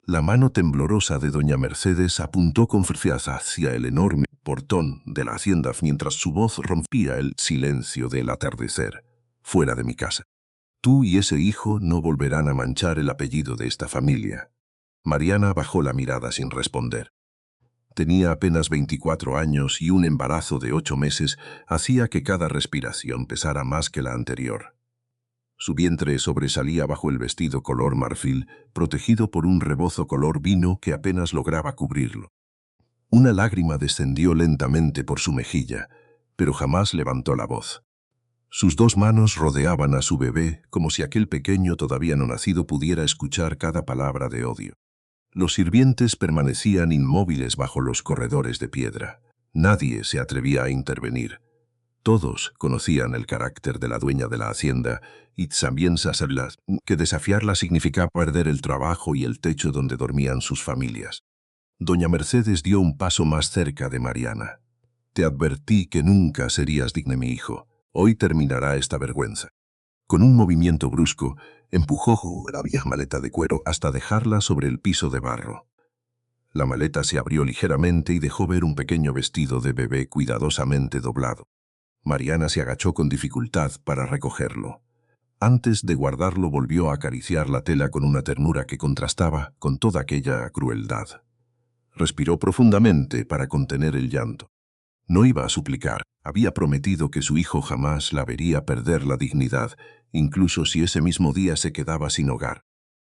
La mano temblorosa de doña Mercedes apuntó con fuerza hacia el enorme portón de la hacienda mientras su voz rompía el silencio del atardecer. Fuera de mi casa. Tú y ese hijo no volverán a manchar el apellido de esta familia. Mariana bajó la mirada sin responder. Tenía apenas 24 años y un embarazo de 8 meses hacía que cada respiración pesara más que la anterior. Su vientre sobresalía bajo el vestido color marfil, protegido por un rebozo color vino que apenas lograba cubrirlo. Una lágrima descendió lentamente por su mejilla, pero jamás levantó la voz. Sus 2 manos rodeaban a su bebé como si aquel pequeño todavía no nacido pudiera escuchar cada palabra de odio. Los sirvientes permanecían inmóviles bajo los corredores de piedra. Nadie se atrevía a intervenir. Todos conocían el carácter de la dueña de la hacienda y también sabían que desafiarla significaba perder el trabajo y el techo donde dormían sus familias. Doña Mercedes dio un paso más cerca de Mariana. Te advertí que nunca serías digna de mi hijo. Hoy terminará esta vergüenza. Con un movimiento brusco, empujó la vieja maleta de cuero hasta dejarla sobre el piso de barro. La maleta se abrió ligeramente y dejó ver un pequeño vestido de bebé cuidadosamente doblado. Mariana se agachó con dificultad para recogerlo. Antes de guardarlo volvió a acariciar la tela con una ternura que contrastaba con toda aquella crueldad. Respiró profundamente para contener el llanto. No iba a suplicar, había prometido que su hijo jamás la vería perder la dignidad, incluso si ese mismo día se quedaba sin hogar.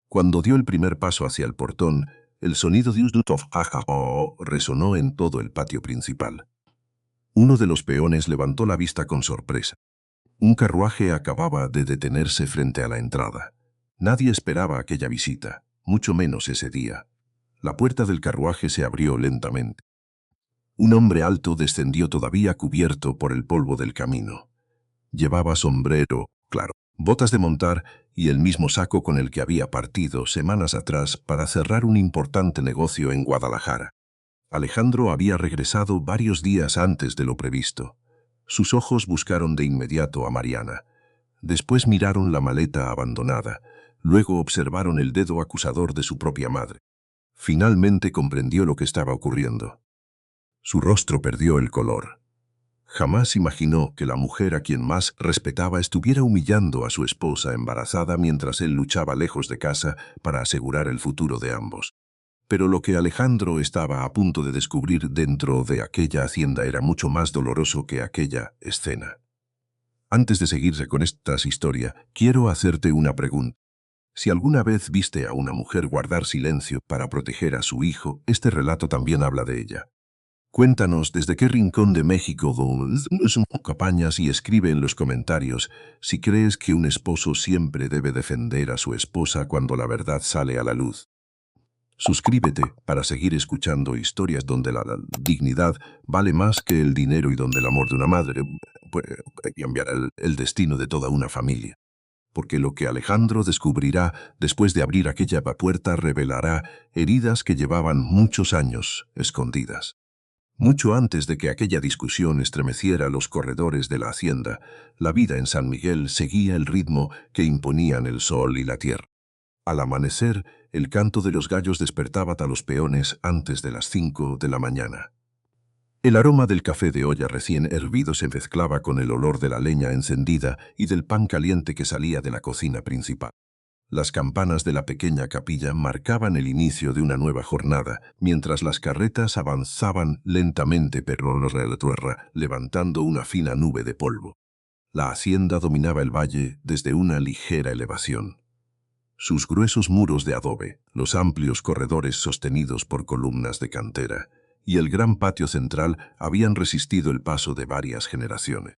Cuando dio el primer paso hacia el portón, el sonido de un jajajo resonó en todo el patio principal. Uno de los peones levantó la vista con sorpresa. Un carruaje acababa de detenerse frente a la entrada. Nadie esperaba aquella visita, mucho menos ese día. La puerta del carruaje se abrió lentamente. Un hombre alto descendió todavía cubierto por el polvo del camino. Llevaba sombrero, claro, botas de montar y el mismo saco con el que había partido semanas atrás para cerrar un importante negocio en Guadalajara. Alejandro había regresado varios días antes de lo previsto. Sus ojos buscaron de inmediato a Mariana. Después miraron la maleta abandonada. Luego observaron el dedo acusador de su propia madre. Finalmente comprendió lo que estaba ocurriendo. Su rostro perdió el color. Jamás imaginó que la mujer a quien más respetaba estuviera humillando a su esposa embarazada mientras él luchaba lejos de casa para asegurar el futuro de ambos. Pero lo que Alejandro estaba a punto de descubrir dentro de aquella hacienda era mucho más doloroso que aquella escena. Antes de seguirse con esta historia, quiero hacerte una pregunta. Si alguna vez viste a una mujer guardar silencio para proteger a su hijo, este relato también habla de ella. Cuéntanos desde qué rincón de México son campañas y escribe en los comentarios si crees que un esposo siempre debe defender a su esposa cuando la verdad sale a la luz. Suscríbete para seguir escuchando historias donde la dignidad vale más que el dinero y donde el amor de una madre puede cambiar el destino de toda una familia. Porque lo que Alejandro descubrirá después de abrir aquella puerta revelará heridas que llevaban muchos años escondidas. Mucho antes de que aquella discusión estremeciera los corredores de la hacienda, la vida en San Miguel seguía el ritmo que imponían el sol y la tierra. Al amanecer, el canto de los gallos despertaba a los peones antes de las 5 de la mañana. El aroma del café de olla recién hervido se mezclaba con el olor de la leña encendida y del pan caliente que salía de la cocina principal. Las campanas de la pequeña capilla marcaban el inicio de una nueva jornada, mientras las carretas avanzaban lentamente por la tierra, levantando una fina nube de polvo. La hacienda dominaba el valle desde una ligera elevación. Sus gruesos muros de adobe, los amplios corredores sostenidos por columnas de cantera, y el gran patio central habían resistido el paso de varias generaciones.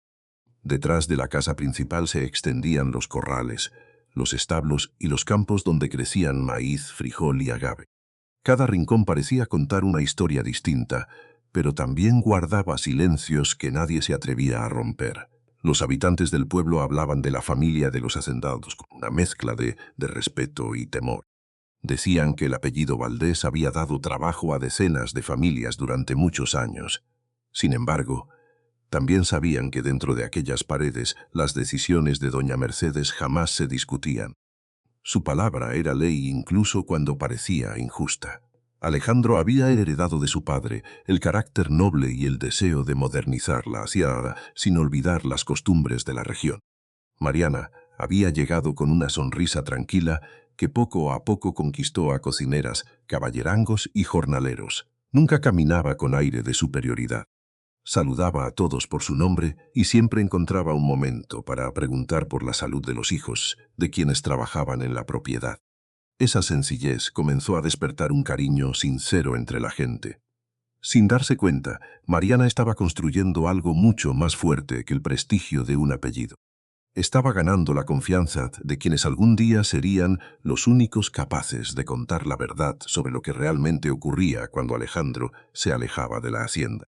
Detrás de la casa principal se extendían los corrales, los establos y los campos donde crecían maíz, frijol y agave. Cada rincón parecía contar una historia distinta, pero también guardaba silencios que nadie se atrevía a romper. Los habitantes del pueblo hablaban de la familia de los hacendados con una mezcla de respeto y temor. Decían que el apellido Valdés había dado trabajo a decenas de familias durante muchos años. Sin embargo, también sabían que dentro de aquellas paredes las decisiones de doña Mercedes jamás se discutían. Su palabra era ley incluso cuando parecía injusta. Alejandro había heredado de su padre el carácter noble y el deseo de modernizar la hacienda sin olvidar las costumbres de la región. Mariana había llegado con una sonrisa tranquila que poco a poco conquistó a cocineras, caballerangos y jornaleros. Nunca caminaba con aire de superioridad. Saludaba a todos por su nombre y siempre encontraba un momento para preguntar por la salud de los hijos de quienes trabajaban en la propiedad. Esa sencillez comenzó a despertar un cariño sincero entre la gente. Sin darse cuenta, Mariana estaba construyendo algo mucho más fuerte que el prestigio de un apellido. Estaba ganando la confianza de quienes algún día serían los únicos capaces de contar la verdad sobre lo que realmente ocurría cuando Alejandro se alejaba de la hacienda.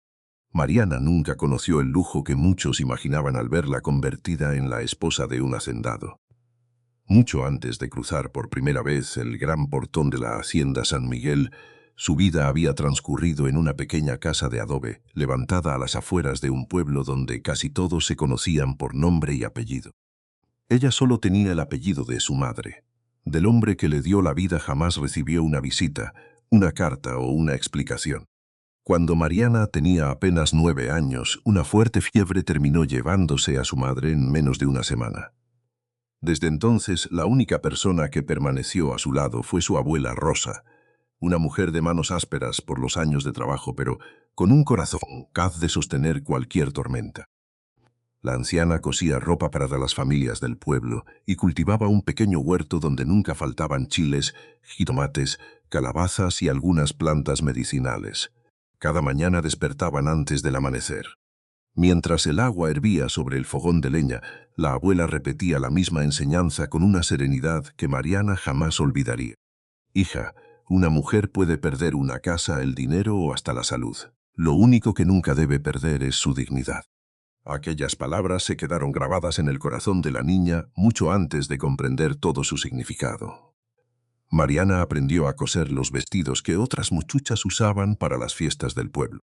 Mariana nunca conoció el lujo que muchos imaginaban al verla convertida en la esposa de un hacendado. Mucho antes de cruzar por primera vez el gran portón de la hacienda San Miguel, su vida había transcurrido en una pequeña casa de adobe, levantada a las afueras de un pueblo donde casi todos se conocían por nombre y apellido. Ella solo tenía el apellido de su madre. Del hombre que le dio la vida jamás recibió una visita, una carta o una explicación. Cuando Mariana tenía apenas 9 años, una fuerte fiebre terminó llevándose a su madre en menos de una semana. Desde entonces, la única persona que permaneció a su lado fue su abuela Rosa, una mujer de manos ásperas por los años de trabajo, pero con un corazón capaz de sostener cualquier tormenta. La anciana cosía ropa para las familias del pueblo y cultivaba un pequeño huerto donde nunca faltaban chiles, jitomates, calabazas y algunas plantas medicinales. Cada mañana despertaban antes del amanecer. Mientras el agua hervía sobre el fogón de leña, la abuela repetía la misma enseñanza con una serenidad que Mariana jamás olvidaría. Hija, una mujer puede perder una casa, el dinero o hasta la salud. Lo único que nunca debe perder es su dignidad. Aquellas palabras se quedaron grabadas en el corazón de la niña mucho antes de comprender todo su significado. Mariana aprendió a coser los vestidos que otras muchachas usaban para las fiestas del pueblo.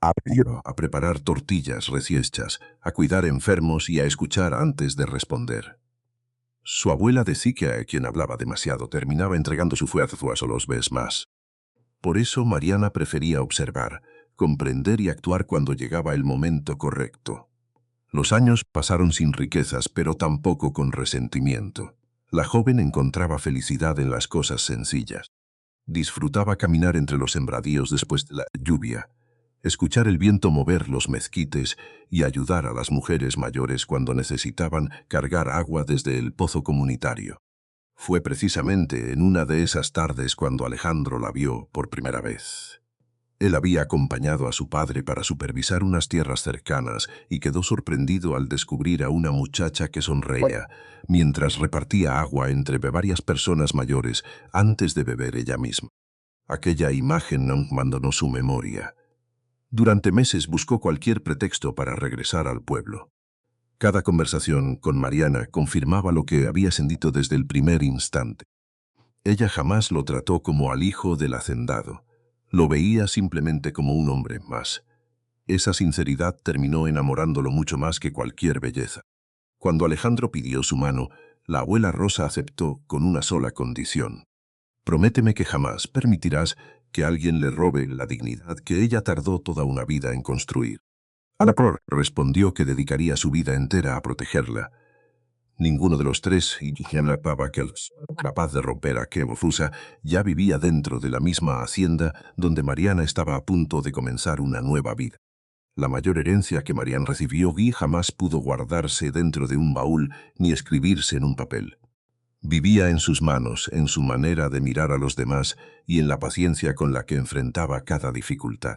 Aprendió a preparar tortillas recién hechas, a cuidar enfermos y a escuchar antes de responder. Su abuela decía que a quien hablaba demasiado terminaba entregando su fuerza a los ves más. Por eso Mariana prefería observar, comprender y actuar cuando llegaba el momento correcto. Los años pasaron sin riquezas, pero tampoco con resentimiento. La joven encontraba felicidad en las cosas sencillas. Disfrutaba caminar entre los sembradíos después de la lluvia, escuchar el viento mover los mezquites y ayudar a las mujeres mayores cuando necesitaban cargar agua desde el pozo comunitario. Fue precisamente en una de esas tardes cuando Alejandro la vio por primera vez. Él había acompañado a su padre para supervisar unas tierras cercanas y quedó sorprendido al descubrir a una muchacha que sonreía mientras repartía agua entre varias personas mayores antes de beber ella misma. Aquella imagen no abandonó su memoria. Durante meses buscó cualquier pretexto para regresar al pueblo. Cada conversación con Mariana confirmaba lo que había sentido desde el primer instante. Ella jamás lo trató como al hijo del hacendado. Lo veía simplemente como un hombre más. Esa sinceridad terminó enamorándolo mucho más que cualquier belleza. Cuando Alejandro pidió su mano, la abuela Rosa aceptó con una sola condición. Prométeme que jamás permitirás que alguien le robe la dignidad que ella tardó toda una vida en construir. Alejandro respondió que dedicaría su vida entera a protegerla. Ninguno de los tres imaginaba que el capaz de romper aquella fosa ya vivía dentro de la misma hacienda donde Mariana estaba a punto de comenzar una nueva vida. La mayor herencia que Mariana recibió jamás pudo guardarse dentro de un baúl ni escribirse en un papel. Vivía en sus manos, en su manera de mirar a los demás y en la paciencia con la que enfrentaba cada dificultad.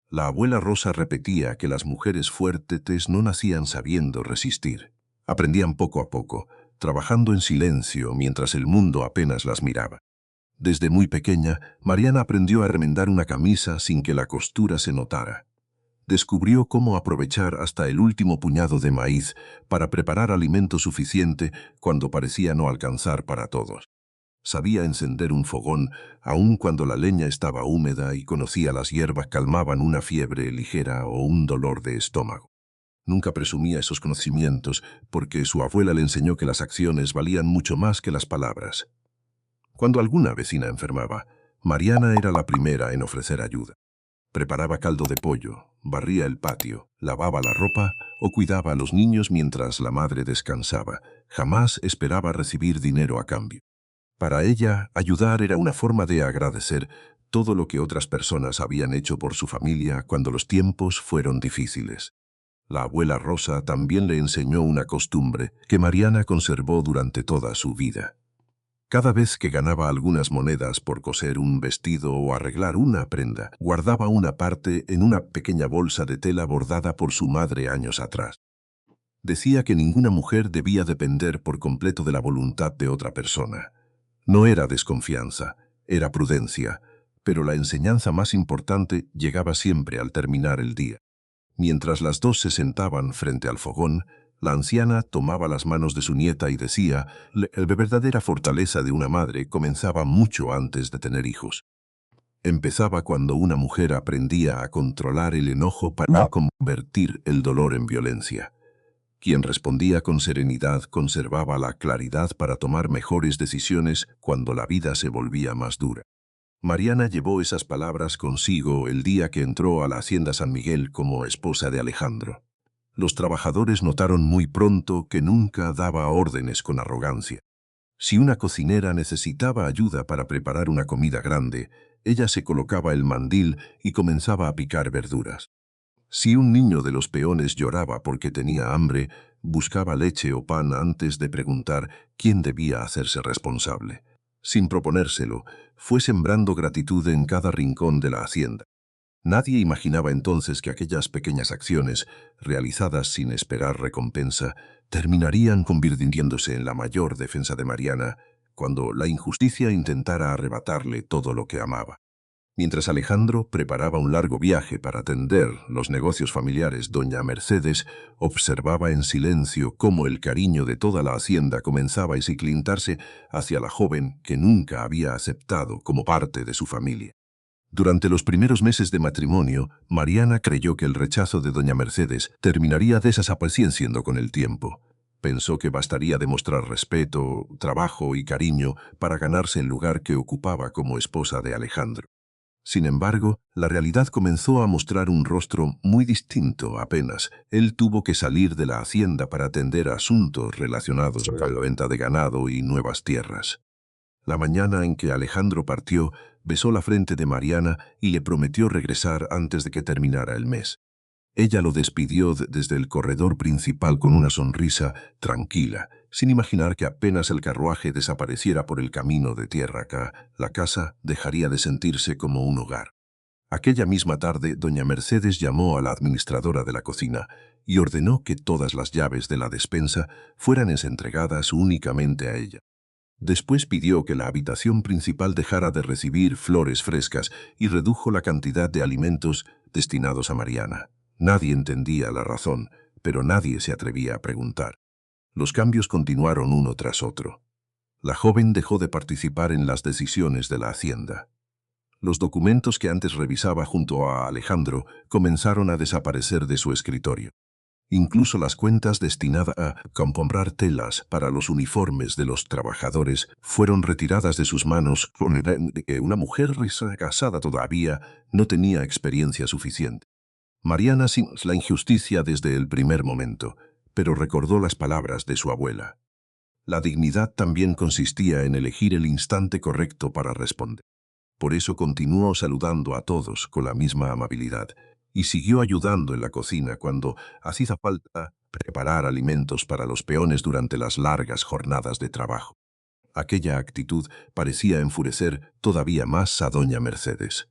La abuela Rosa repetía que las mujeres fuertes no nacían sabiendo resistir. Aprendían poco a poco, trabajando en silencio mientras el mundo apenas las miraba. Desde muy pequeña, Mariana aprendió a remendar una camisa sin que la costura se notara. Descubrió cómo aprovechar hasta el último puñado de maíz para preparar alimento suficiente cuando parecía no alcanzar para todos. Sabía encender un fogón aun cuando la leña estaba húmeda y conocía las hierbas que calmaban una fiebre ligera o un dolor de estómago. Nunca presumía esos conocimientos porque su abuela le enseñó que las acciones valían mucho más que las palabras. Cuando alguna vecina enfermaba, Mariana era la primera en ofrecer ayuda. Preparaba caldo de pollo, barría el patio, lavaba la ropa o cuidaba a los niños mientras la madre descansaba. Jamás esperaba recibir dinero a cambio. Para ella, ayudar era una forma de agradecer todo lo que otras personas habían hecho por su familia cuando los tiempos fueron difíciles. La abuela Rosa también le enseñó una costumbre que Mariana conservó durante toda su vida. Cada vez que ganaba algunas monedas por coser un vestido o arreglar una prenda, guardaba una parte en una pequeña bolsa de tela bordada por su madre años atrás. Decía que ninguna mujer debía depender por completo de la voluntad de otra persona. No era desconfianza, era prudencia, pero la enseñanza más importante llegaba siempre al terminar el día. Mientras las dos se sentaban frente al fogón, la anciana tomaba las manos de su nieta y decía, la verdadera fortaleza de una madre comenzaba mucho antes de tener hijos. Empezaba cuando una mujer aprendía a controlar el enojo para convertir el dolor en violencia. Quien respondía con serenidad conservaba la claridad para tomar mejores decisiones cuando la vida se volvía más dura. Mariana llevó esas palabras consigo el día que entró a la Hacienda San Miguel como esposa de Alejandro. Los trabajadores notaron muy pronto que nunca daba órdenes con arrogancia. Si una cocinera necesitaba ayuda para preparar una comida grande, ella se colocaba el mandil y comenzaba a picar verduras. Si un niño de los peones lloraba porque tenía hambre, buscaba leche o pan antes de preguntar quién debía hacerse responsable. Sin proponérselo, fue sembrando gratitud en cada rincón de la hacienda. Nadie imaginaba entonces que aquellas pequeñas acciones, realizadas sin esperar recompensa, terminarían convirtiéndose en la mayor defensa de Mariana cuando la injusticia intentara arrebatarle todo lo que amaba. Mientras Alejandro preparaba un largo viaje para atender los negocios familiares, doña Mercedes observaba en silencio cómo el cariño de toda la hacienda comenzaba a ciclintarse hacia la joven que nunca había aceptado como parte de su familia. Durante los primeros meses de matrimonio, Mariana creyó que el rechazo de doña Mercedes terminaría desapareciendo con el tiempo. Pensó que bastaría demostrar respeto, trabajo y cariño para ganarse el lugar que ocupaba como esposa de Alejandro. Sin embargo, la realidad comenzó a mostrar un rostro muy distinto apenas. Él tuvo que salir de la hacienda para atender asuntos relacionados con la venta de ganado y nuevas tierras. La mañana en que Alejandro partió, besó la frente de Mariana y le prometió regresar antes de que terminara el mes. Ella lo despidió desde el corredor principal con una sonrisa tranquila, sin imaginar que apenas el carruaje desapareciera por el camino de tierra acá, la casa dejaría de sentirse como un hogar. Aquella misma tarde, doña Mercedes llamó a la administradora de la cocina y ordenó que todas las llaves de la despensa fueran entregadas únicamente a ella. Después pidió que la habitación principal dejara de recibir flores frescas y redujo la cantidad de alimentos destinados a Mariana. Nadie entendía la razón, pero nadie se atrevía a preguntar. Los cambios continuaron uno tras otro. La joven dejó de participar en las decisiones de la hacienda. Los documentos que antes revisaba junto a Alejandro comenzaron a desaparecer de su escritorio. Incluso las cuentas destinadas a comprar telas para los uniformes de los trabajadores fueron retiradas de sus manos con que una mujer casada todavía no tenía experiencia suficiente. Mariana sintió la injusticia desde el primer momento, pero recordó las palabras de su abuela. La dignidad también consistía en elegir el instante correcto para responder. Por eso continuó saludando a todos con la misma amabilidad y siguió ayudando en la cocina cuando hacía falta preparar alimentos para los peones durante las largas jornadas de trabajo. Aquella actitud parecía enfurecer todavía más a doña Mercedes.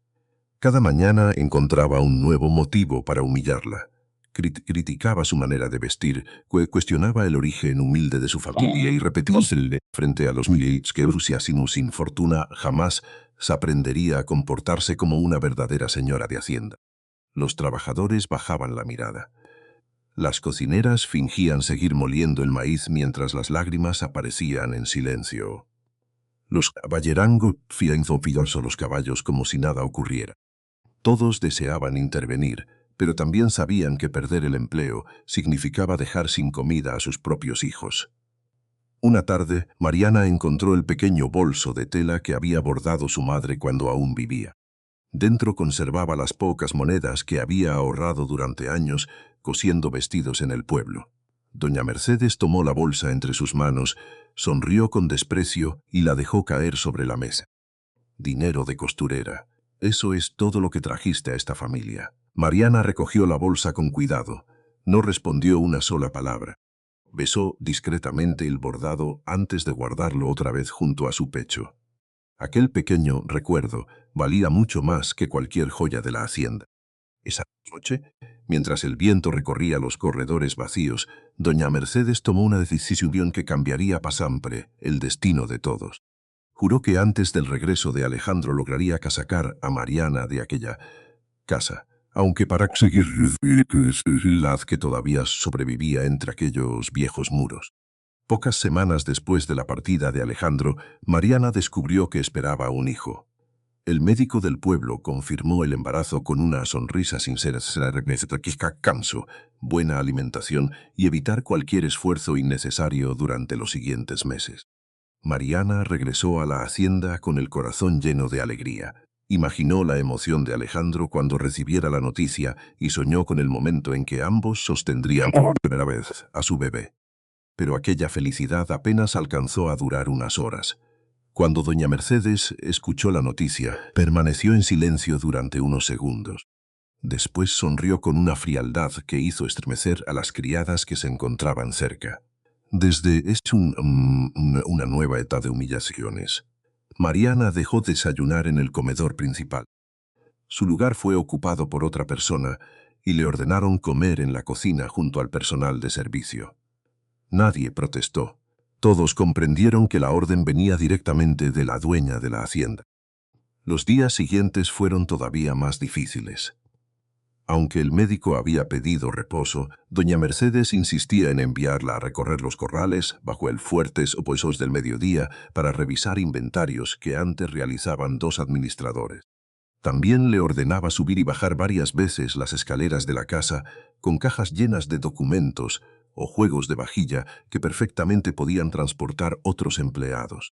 Cada mañana encontraba un nuevo motivo para humillarla. Criticaba su manera de vestir, cuestionaba el origen humilde de su familia y repetírsele frente a los militares que Rusia sin fortuna jamás se aprendería a comportarse como una verdadera señora de hacienda. Los trabajadores bajaban la mirada. Las cocineras fingían seguir moliendo el maíz mientras las lágrimas aparecían en silencio. Los caballerangos fianzofilosos los caballos como si nada ocurriera. Todos deseaban intervenir, pero también sabían que perder el empleo significaba dejar sin comida a sus propios hijos. Una tarde, Mariana encontró el pequeño bolso de tela que había bordado su madre cuando aún vivía. Dentro conservaba las pocas monedas que había ahorrado durante años cosiendo vestidos en el pueblo. Doña Mercedes tomó la bolsa entre sus manos, sonrió con desprecio y la dejó caer sobre la mesa. Dinero de costurera. Eso es todo lo que trajiste a esta familia. Mariana recogió la bolsa con cuidado. No respondió una sola palabra. Besó discretamente el bordado antes de guardarlo otra vez junto a su pecho. Aquel pequeño recuerdo valía mucho más que cualquier joya de la hacienda. Esa noche, mientras el viento recorría los corredores vacíos, doña Mercedes tomó una decisión que cambiaría para siempre el destino de todos. Juró que antes del regreso de Alejandro lograría sacar a Mariana de aquella casa, aunque para conseguir la que todavía sobrevivía entre aquellos viejos muros. Pocas semanas después de la partida de Alejandro, Mariana descubrió que esperaba un hijo. El médico del pueblo confirmó el embarazo con una sonrisa sincera: canso, buena alimentación y evitar cualquier esfuerzo innecesario durante los siguientes meses. Mariana regresó a la hacienda con el corazón lleno de alegría. Imaginó la emoción de Alejandro cuando recibiera la noticia y soñó con el momento en que ambos sostendrían por primera vez a su bebé. Pero aquella felicidad apenas alcanzó a durar unas horas. Cuando doña Mercedes escuchó la noticia, permaneció en silencio durante unos segundos. Después sonrió con una frialdad que hizo estremecer a las criadas que se encontraban cerca. Desde una nueva etapa de humillaciones. Mariana dejó desayunar en el comedor principal. Su lugar fue ocupado por otra persona y le ordenaron comer en la cocina junto al personal de servicio. Nadie protestó. Todos comprendieron que la orden venía directamente de la dueña de la hacienda. Los días siguientes fueron todavía más difíciles. Aunque el médico había pedido reposo, doña Mercedes insistía en enviarla a recorrer los corrales bajo el fuertes opuestos del mediodía para revisar inventarios que antes realizaban 2 administradores. También le ordenaba subir y bajar varias veces las escaleras de la casa con cajas llenas de documentos o juegos de vajilla que perfectamente podían transportar otros empleados.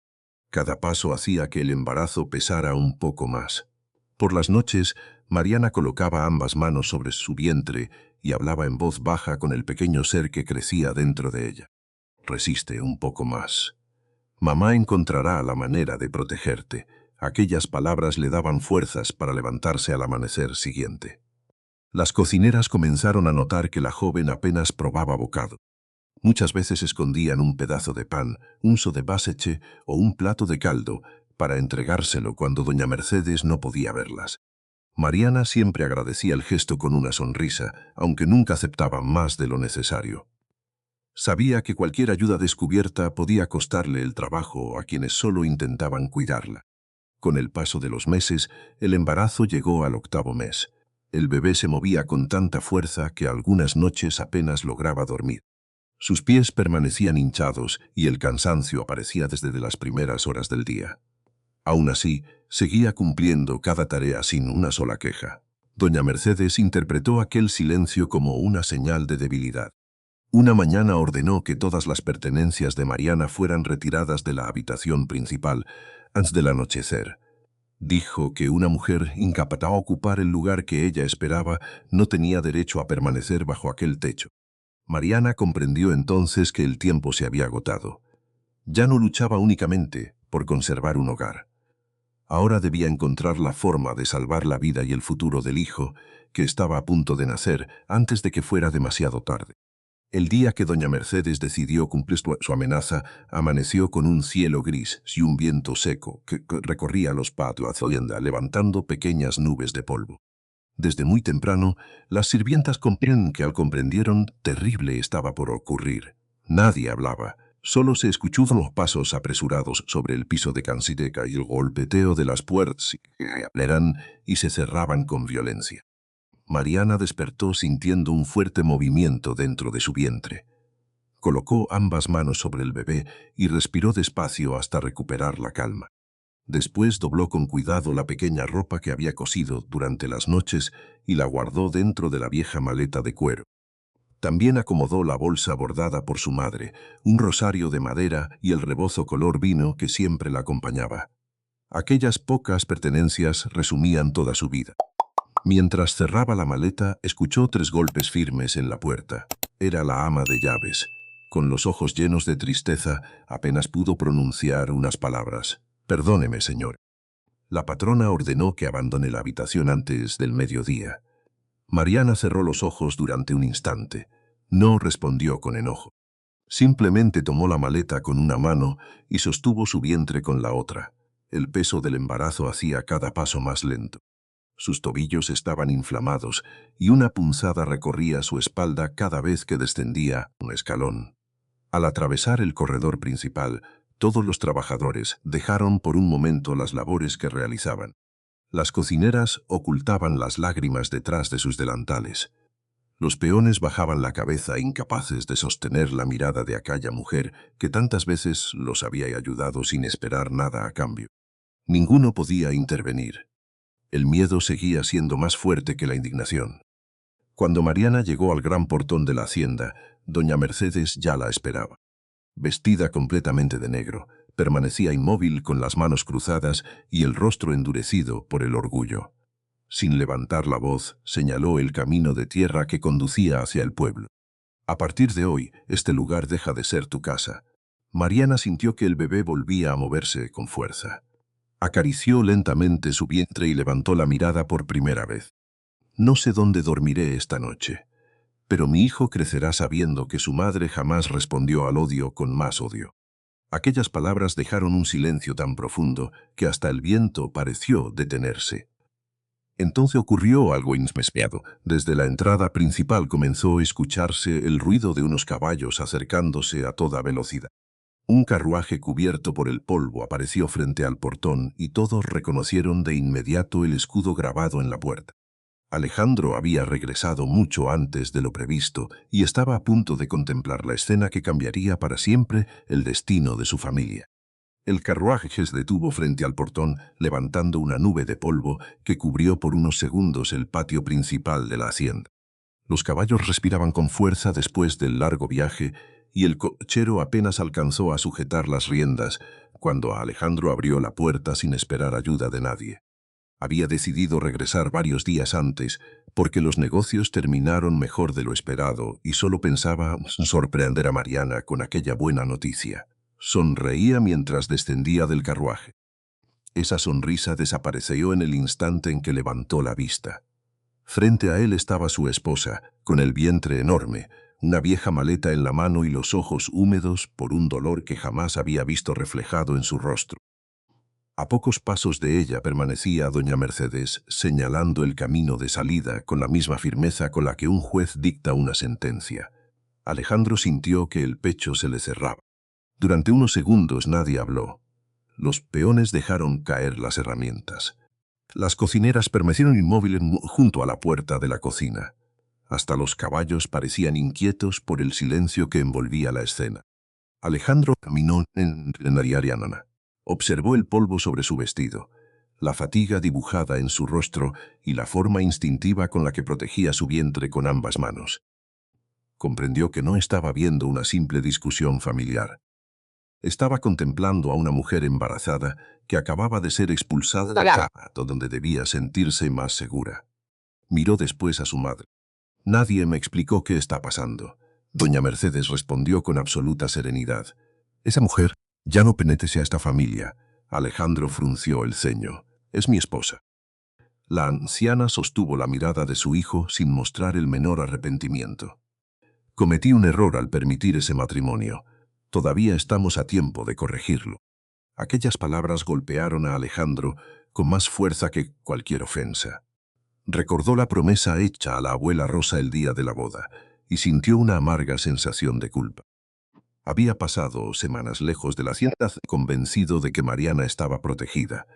Cada paso hacía que el embarazo pesara un poco más. Por las noches, Mariana colocaba ambas manos sobre su vientre y hablaba en voz baja con el pequeño ser que crecía dentro de ella. Resiste un poco más. Mamá encontrará la manera de protegerte. Aquellas palabras le daban fuerzas para levantarse al amanecer siguiente. Las cocineras comenzaron a notar que la joven apenas probaba bocado. Muchas veces escondían un pedazo de pan, un so de baseche o un plato de caldo para entregárselo cuando doña Mercedes no podía verlas. Mariana siempre agradecía el gesto con una sonrisa, aunque nunca aceptaba más de lo necesario. Sabía que cualquier ayuda descubierta podía costarle el trabajo a quienes solo intentaban cuidarla. Con el paso de los meses, el embarazo llegó al 8º mes. El bebé se movía con tanta fuerza que algunas noches apenas lograba dormir. Sus pies permanecían hinchados y el cansancio aparecía desde las primeras horas del día. Aún así, seguía cumpliendo cada tarea sin una sola queja. Doña Mercedes interpretó aquel silencio como una señal de debilidad. Una mañana ordenó que todas las pertenencias de Mariana fueran retiradas de la habitación principal antes del anochecer. Dijo que una mujer incapaz de ocupar el lugar que ella esperaba no tenía derecho a permanecer bajo aquel techo. Mariana comprendió entonces que el tiempo se había agotado. Ya no luchaba únicamente por conservar un hogar. Ahora debía encontrar la forma de salvar la vida y el futuro del hijo, que estaba a punto de nacer antes de que fuera demasiado tarde. El día que doña Mercedes decidió cumplir su amenaza, amaneció con un cielo gris y un viento seco que recorría los patios de la hacienda, levantando pequeñas nubes de polvo. Desde muy temprano, las sirvientas comprendieron terrible estaba por ocurrir. Nadie hablaba. Solo se escuchaban los pasos apresurados sobre el piso de cansideca y el golpeteo de las puertas que abrían y se cerraban con violencia. Mariana despertó sintiendo un fuerte movimiento dentro de su vientre. Colocó ambas manos sobre el bebé y respiró despacio hasta recuperar la calma. Después dobló con cuidado la pequeña ropa que había cosido durante las noches y la guardó dentro de la vieja maleta de cuero. También acomodó la bolsa bordada por su madre, un rosario de madera y el rebozo color vino que siempre la acompañaba. Aquellas pocas pertenencias resumían toda su vida. Mientras cerraba la maleta, escuchó 3 golpes firmes en la puerta. Era la ama de llaves. Con los ojos llenos de tristeza, apenas pudo pronunciar unas palabras. «Perdóneme, señor». La patrona ordenó que abandone la habitación antes del mediodía. Mariana cerró los ojos durante un instante. No respondió con enojo. Simplemente tomó la maleta con una mano y sostuvo su vientre con la otra. El peso del embarazo hacía cada paso más lento. Sus tobillos estaban inflamados y una punzada recorría su espalda cada vez que descendía un escalón. Al atravesar el corredor principal, todos los trabajadores dejaron por un momento las labores que realizaban. Las cocineras ocultaban las lágrimas detrás de sus delantales. Los peones bajaban la cabeza incapaces de sostener la mirada de aquella mujer que tantas veces los había ayudado sin esperar nada a cambio. Ninguno podía intervenir. El miedo seguía siendo más fuerte que la indignación. Cuando Mariana llegó al gran portón de la hacienda, doña Mercedes ya la esperaba. Vestida completamente de negro, permanecía inmóvil con las manos cruzadas y el rostro endurecido por el orgullo. Sin levantar la voz, señaló el camino de tierra que conducía hacia el pueblo. «A partir de hoy, este lugar deja de ser tu casa». Mariana sintió que el bebé volvía a moverse con fuerza. Acarició lentamente su vientre y levantó la mirada por primera vez. «No sé dónde dormiré esta noche, pero mi hijo crecerá sabiendo que su madre jamás respondió al odio con más odio». Aquellas palabras dejaron un silencio tan profundo que hasta el viento pareció detenerse. Entonces ocurrió algo inesperado. Desde la entrada principal comenzó a escucharse el ruido de unos caballos acercándose a toda velocidad. Un carruaje cubierto por el polvo apareció frente al portón y todos reconocieron de inmediato el escudo grabado en la puerta. Alejandro había regresado mucho antes de lo previsto y estaba a punto de contemplar la escena que cambiaría para siempre el destino de su familia. El carruaje se detuvo frente al portón, levantando una nube de polvo que cubrió por unos segundos el patio principal de la hacienda. Los caballos respiraban con fuerza después del largo viaje y el cochero apenas alcanzó a sujetar las riendas cuando Alejandro abrió la puerta sin esperar ayuda de nadie. Había decidido regresar varios días antes porque los negocios terminaron mejor de lo esperado y solo pensaba sorprender a Mariana con aquella buena noticia. Sonreía mientras descendía del carruaje. Esa sonrisa desapareció en el instante en que levantó la vista. Frente a él estaba su esposa, con el vientre enorme, una vieja maleta en la mano y los ojos húmedos por un dolor que jamás había visto reflejado en su rostro. A pocos pasos de ella permanecía doña Mercedes, señalando el camino de salida con la misma firmeza con la que un juez dicta una sentencia. Alejandro sintió que el pecho se le cerraba. Durante unos segundos nadie habló. Los peones dejaron caer las herramientas. Las cocineras permanecieron inmóviles junto a la puerta de la cocina. Hasta los caballos parecían inquietos por el silencio que envolvía la escena. Alejandro caminó en Ariana. Observó el polvo sobre su vestido, la fatiga dibujada en su rostro y la forma instintiva con la que protegía su vientre con ambas manos. Comprendió que no estaba viendo una simple discusión familiar. Estaba contemplando a una mujer embarazada que acababa de ser expulsada de la cama donde debía sentirse más segura. Miró después a su madre. «Nadie me explicó qué está pasando». Doña Mercedes respondió con absoluta serenidad. «Esa mujer ya no pertenece a esta familia». Alejandro frunció el ceño. «Es mi esposa». La anciana sostuvo la mirada de su hijo sin mostrar el menor arrepentimiento. «Cometí un error al permitir ese matrimonio. Todavía estamos a tiempo de corregirlo». Aquellas palabras golpearon a Alejandro con más fuerza que cualquier ofensa. Recordó la promesa hecha a la abuela Rosa el día de la boda y sintió una amarga sensación de culpa. Había pasado semanas lejos de la hacienda convencido de que Mariana estaba protegida,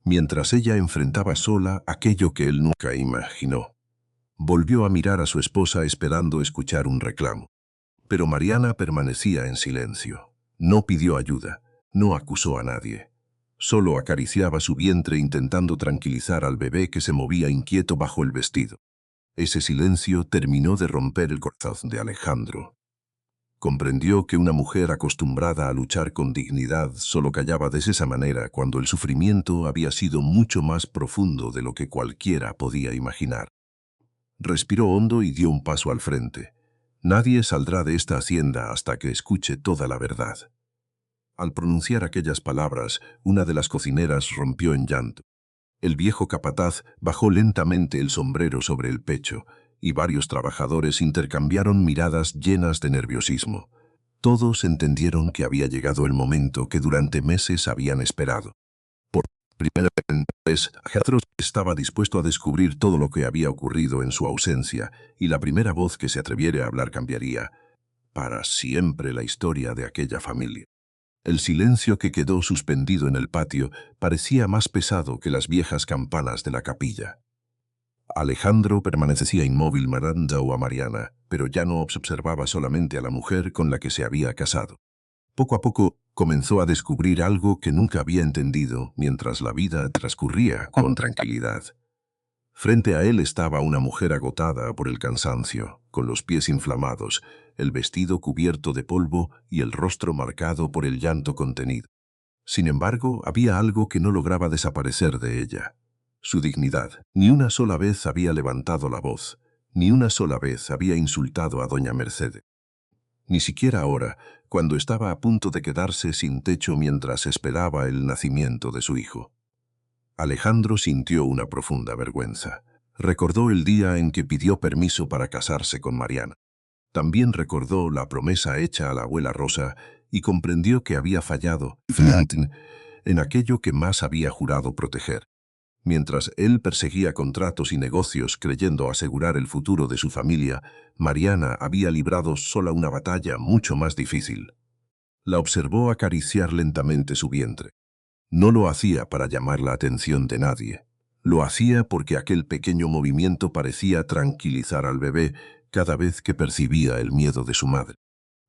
mientras ella enfrentaba sola aquello que él nunca imaginó. Volvió a mirar a su esposa esperando escuchar un reclamo. Pero Mariana permanecía en silencio. No pidió ayuda, no acusó a nadie. Solo acariciaba su vientre intentando tranquilizar al bebé que se movía inquieto bajo el vestido. Ese silencio terminó de romper el corazón de Alejandro. Comprendió que una mujer acostumbrada a luchar con dignidad solo callaba de esa manera cuando el sufrimiento había sido mucho más profundo de lo que cualquiera podía imaginar. Respiró hondo y dio un paso al frente. Nadie saldrá de esta hacienda hasta que escuche toda la verdad. Al pronunciar aquellas palabras, una de las cocineras rompió en llanto. El viejo capataz bajó lentamente el sombrero sobre el pecho, y varios trabajadores intercambiaron miradas llenas de nerviosismo. Todos entendieron que había llegado el momento que durante meses habían esperado. Por primera vez, Alejandro estaba dispuesto a descubrir todo lo que había ocurrido en su ausencia, y la primera voz que se atreviera a hablar cambiaría para siempre la historia de aquella familia. El silencio que quedó suspendido en el patio parecía más pesado que las viejas campanas de la capilla. Alejandro permanecía inmóvil mirando a Mariana, pero ya no observaba solamente a la mujer con la que se había casado. Poco a poco comenzó a descubrir algo que nunca había entendido mientras la vida transcurría con tranquilidad. Frente a él estaba una mujer agotada por el cansancio, con los pies inflamados, el vestido cubierto de polvo y el rostro marcado por el llanto contenido. Sin embargo, había algo que no lograba desaparecer de ella. Su dignidad. Ni una sola vez había levantado la voz, ni una sola vez había insultado a doña Mercedes. Ni siquiera ahora, cuando estaba a punto de quedarse sin techo mientras esperaba el nacimiento de su hijo. Alejandro sintió una profunda vergüenza. Recordó el día en que pidió permiso para casarse con Mariana. También recordó la promesa hecha a la abuela Rosa y comprendió que había fallado en aquello que más había jurado proteger. Mientras él perseguía contratos y negocios creyendo asegurar el futuro de su familia, Mariana había librado sola una batalla mucho más difícil. La observó acariciar lentamente su vientre. No lo hacía para llamar la atención de nadie. Lo hacía porque aquel pequeño movimiento parecía tranquilizar al bebé cada vez que percibía el miedo de su madre.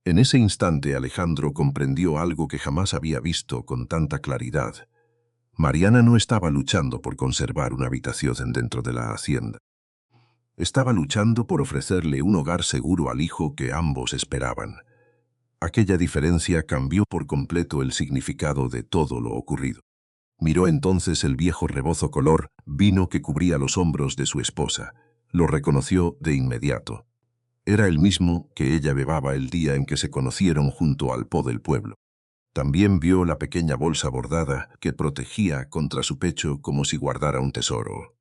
En ese instante Alejandro comprendió algo que jamás había visto con tanta claridad. Mariana no estaba luchando por conservar una habitación dentro de la hacienda. Estaba luchando por ofrecerle un hogar seguro al hijo que ambos esperaban. Aquella diferencia cambió por completo el significado de todo lo ocurrido. Miró entonces el viejo rebozo color vino que cubría los hombros de su esposa. Lo reconoció de inmediato. Era el mismo que ella bebaba el día en que se conocieron junto al po del pueblo. También vio la pequeña bolsa bordada que protegía contra su pecho como si guardara un tesoro.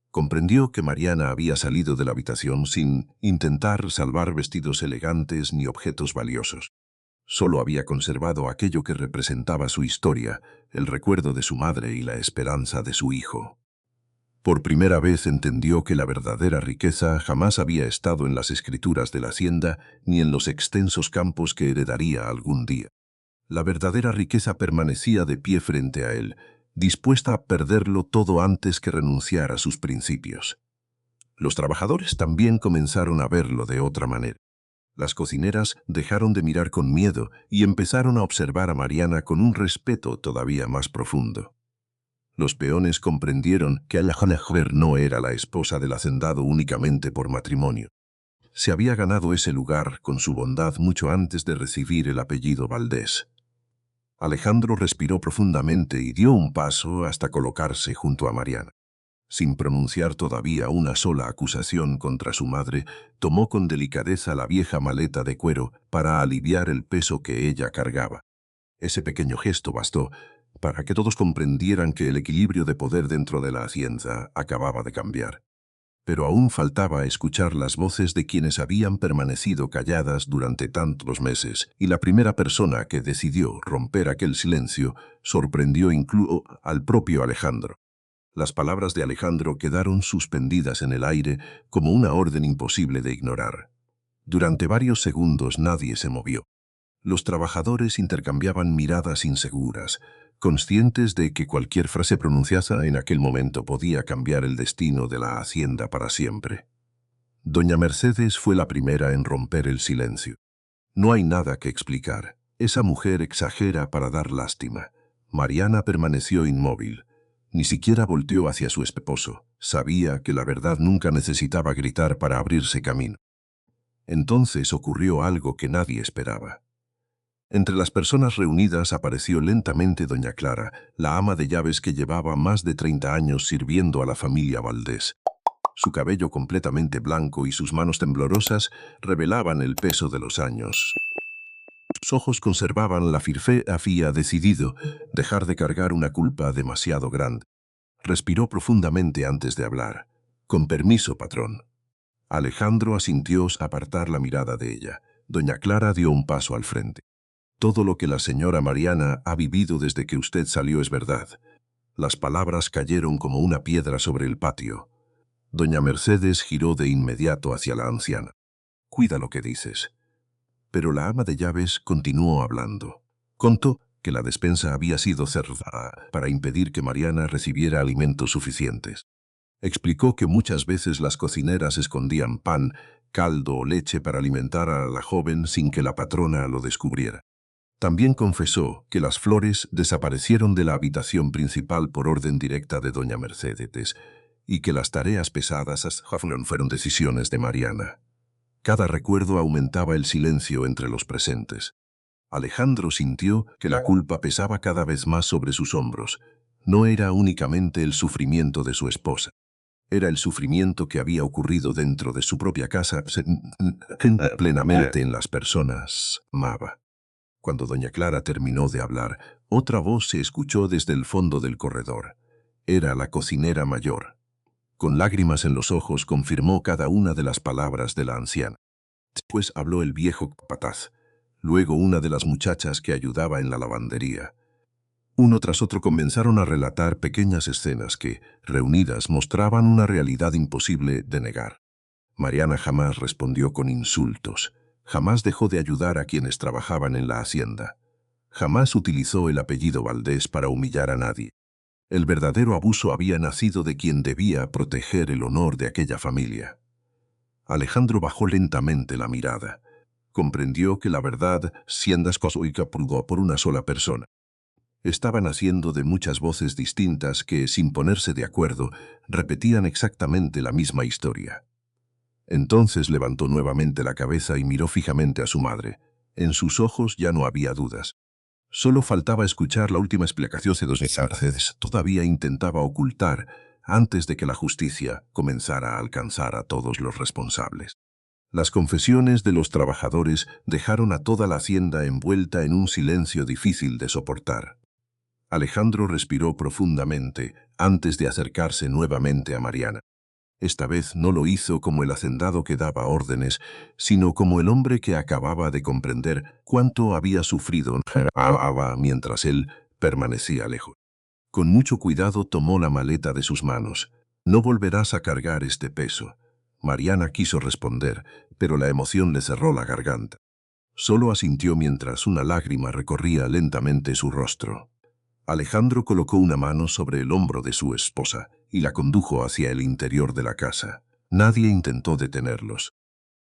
Comprendió que Mariana había salido de la habitación sin intentar salvar vestidos elegantes ni objetos valiosos. Solo había conservado aquello que representaba su historia, el recuerdo de su madre y la esperanza de su hijo. Por primera vez entendió que la verdadera riqueza jamás había estado en las escrituras de la hacienda ni en los extensos campos que heredaría algún día. La verdadera riqueza permanecía de pie frente a él, dispuesta a perderlo todo antes que renunciar a sus principios. Los trabajadores también comenzaron a verlo de otra manera. Las cocineras dejaron de mirar con miedo y empezaron a observar a Mariana con un respeto todavía más profundo. Los peones comprendieron que Alejandro no era la esposa del hacendado únicamente por matrimonio. Se había ganado ese lugar con su bondad mucho antes de recibir el apellido Valdés. Alejandro respiró profundamente y dio un paso hasta colocarse junto a Mariana. Sin pronunciar todavía una sola acusación contra su madre, tomó con delicadeza la vieja maleta de cuero para aliviar el peso que ella cargaba. Ese pequeño gesto bastó para que todos comprendieran que el equilibrio de poder dentro de la hacienda acababa de cambiar. Pero aún faltaba escuchar las voces de quienes habían permanecido calladas durante tantos meses, y la primera persona que decidió romper aquel silencio sorprendió incluso al propio Alejandro. Las palabras de Alejandro quedaron suspendidas en el aire como una orden imposible de ignorar. Durante varios segundos nadie se movió. Los trabajadores intercambiaban miradas inseguras, conscientes de que cualquier frase pronunciada en aquel momento podía cambiar el destino de la hacienda para siempre. Doña Mercedes fue la primera en romper el silencio. No hay nada que explicar. Esa mujer exagera para dar lástima. Mariana permaneció inmóvil. Ni siquiera volteó hacia su esposo. Sabía que la verdad nunca necesitaba gritar para abrirse camino. Entonces ocurrió algo que nadie esperaba. Entre las personas reunidas apareció lentamente doña Clara, la ama de llaves que llevaba más de 30 años sirviendo a la familia Valdés. Su cabello completamente blanco y sus manos temblorosas revelaban el peso de los años. Sus ojos conservaban la firme. Había decidido dejar de cargar una culpa demasiado grande. Respiró profundamente antes de hablar. «Con permiso, patrón». Alejandro asintió a apartar la mirada de ella. Doña Clara dio un paso al frente. «Todo lo que la señora Mariana ha vivido desde que usted salió es verdad». Las palabras cayeron como una piedra sobre el patio. Doña Mercedes giró de inmediato hacia la anciana. «Cuida lo que dices». Pero la ama de llaves continuó hablando. Contó que la despensa había sido cerrada para impedir que Mariana recibiera alimentos suficientes. Explicó que muchas veces las cocineras escondían pan, caldo o leche para alimentar a la joven sin que la patrona lo descubriera. También confesó que las flores desaparecieron de la habitación principal por orden directa de doña Mercedes y que las tareas pesadas fueron decisiones de Mariana. Cada recuerdo aumentaba el silencio entre los presentes. Alejandro sintió que la culpa pesaba cada vez más sobre sus hombros. No era únicamente el sufrimiento de su esposa. Era el sufrimiento que había ocurrido dentro de su propia casa, plenamente en las personas amaba. Cuando doña Clara terminó de hablar, otra voz se escuchó desde el fondo del corredor. Era la cocinera mayor. Con lágrimas en los ojos confirmó cada una de las palabras de la anciana. Después habló el viejo capataz, luego una de las muchachas que ayudaba en la lavandería. Uno tras otro comenzaron a relatar pequeñas escenas que, reunidas, mostraban una realidad imposible de negar. Mariana jamás respondió con insultos, jamás dejó de ayudar a quienes trabajaban en la hacienda, jamás utilizó el apellido Valdés para humillar a nadie. El verdadero abuso había nacido de quien debía proteger el honor de aquella familia. Alejandro bajó lentamente la mirada. Comprendió que la verdad, siendo escosoica por una sola persona, estaba naciendo de muchas voces distintas que, sin ponerse de acuerdo, repetían exactamente la misma historia. Entonces levantó nuevamente la cabeza y miró fijamente a su madre. En sus ojos ya no había dudas. Solo faltaba escuchar la última explicación de doña Mercedes. Todavía intentaba ocultar antes de que la justicia comenzara a alcanzar a todos los responsables. Las confesiones de los trabajadores dejaron a toda la hacienda envuelta en un silencio difícil de soportar. Alejandro respiró profundamente antes de acercarse nuevamente a Mariana. Esta vez no lo hizo como el hacendado que daba órdenes, sino como el hombre que acababa de comprender cuánto había sufrido mientras él permanecía lejos. Con mucho cuidado tomó la maleta de sus manos. «No volverás a cargar este peso». Mariana quiso responder, pero la emoción le cerró la garganta. Solo asintió mientras una lágrima recorría lentamente su rostro. Alejandro colocó una mano sobre el hombro de su esposa y la condujo hacia el interior de la casa. Nadie intentó detenerlos.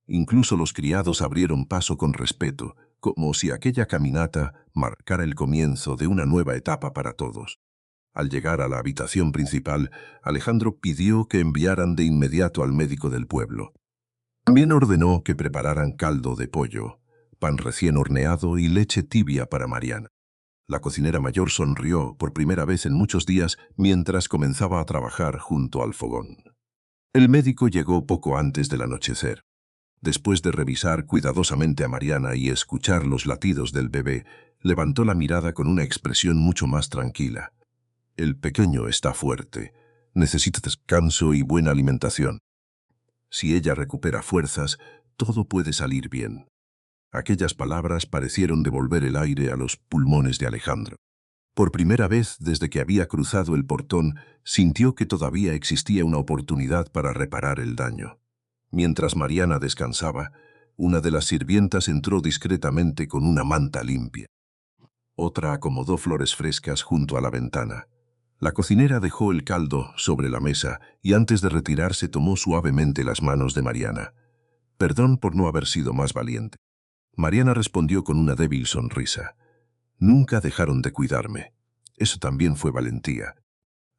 Incluso los criados abrieron paso con respeto, como si aquella caminata marcara el comienzo de una nueva etapa para todos. Al llegar a la habitación principal, Alejandro pidió que enviaran de inmediato al médico del pueblo. También ordenó que prepararan caldo de pollo, pan recién horneado y leche tibia para Mariana. La cocinera mayor sonrió por primera vez en muchos días mientras comenzaba a trabajar junto al fogón. El médico llegó poco antes del anochecer. Después de revisar cuidadosamente a Mariana y escuchar los latidos del bebé, levantó la mirada con una expresión mucho más tranquila. «El pequeño está fuerte. Necesita descanso y buena alimentación. Si ella recupera fuerzas, todo puede salir bien». Aquellas palabras parecieron devolver el aire a los pulmones de Alejandro. Por primera vez desde que había cruzado el portón, sintió que todavía existía una oportunidad para reparar el daño. Mientras Mariana descansaba, una de las sirvientas entró discretamente con una manta limpia. Otra acomodó flores frescas junto a la ventana. La cocinera dejó el caldo sobre la mesa y antes de retirarse tomó suavemente las manos de Mariana. «Perdón por no haber sido más valiente». Mariana respondió con una débil sonrisa. «Nunca dejaron de cuidarme. Eso también fue valentía».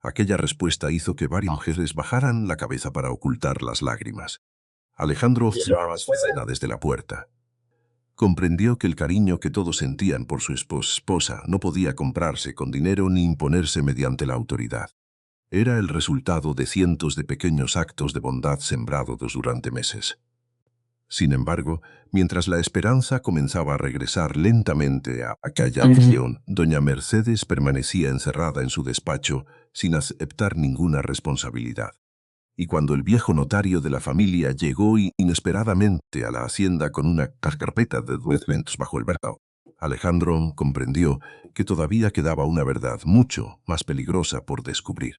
Aquella respuesta hizo que varias mujeres bajaran la cabeza para ocultar las lágrimas. Alejandro observaba su escena desde la puerta. Comprendió que el cariño que todos sentían por su esposa no podía comprarse con dinero ni imponerse mediante la autoridad. Era el resultado de cientos de pequeños actos de bondad sembrados durante meses. Sin embargo, mientras la esperanza comenzaba a regresar lentamente a aquella acción, doña Mercedes permanecía encerrada en su despacho sin aceptar ninguna responsabilidad. Y cuando el viejo notario de la familia llegó inesperadamente a la hacienda con una carpeta de documentos bajo el brazo, Alejandro comprendió que todavía quedaba una verdad mucho más peligrosa por descubrir.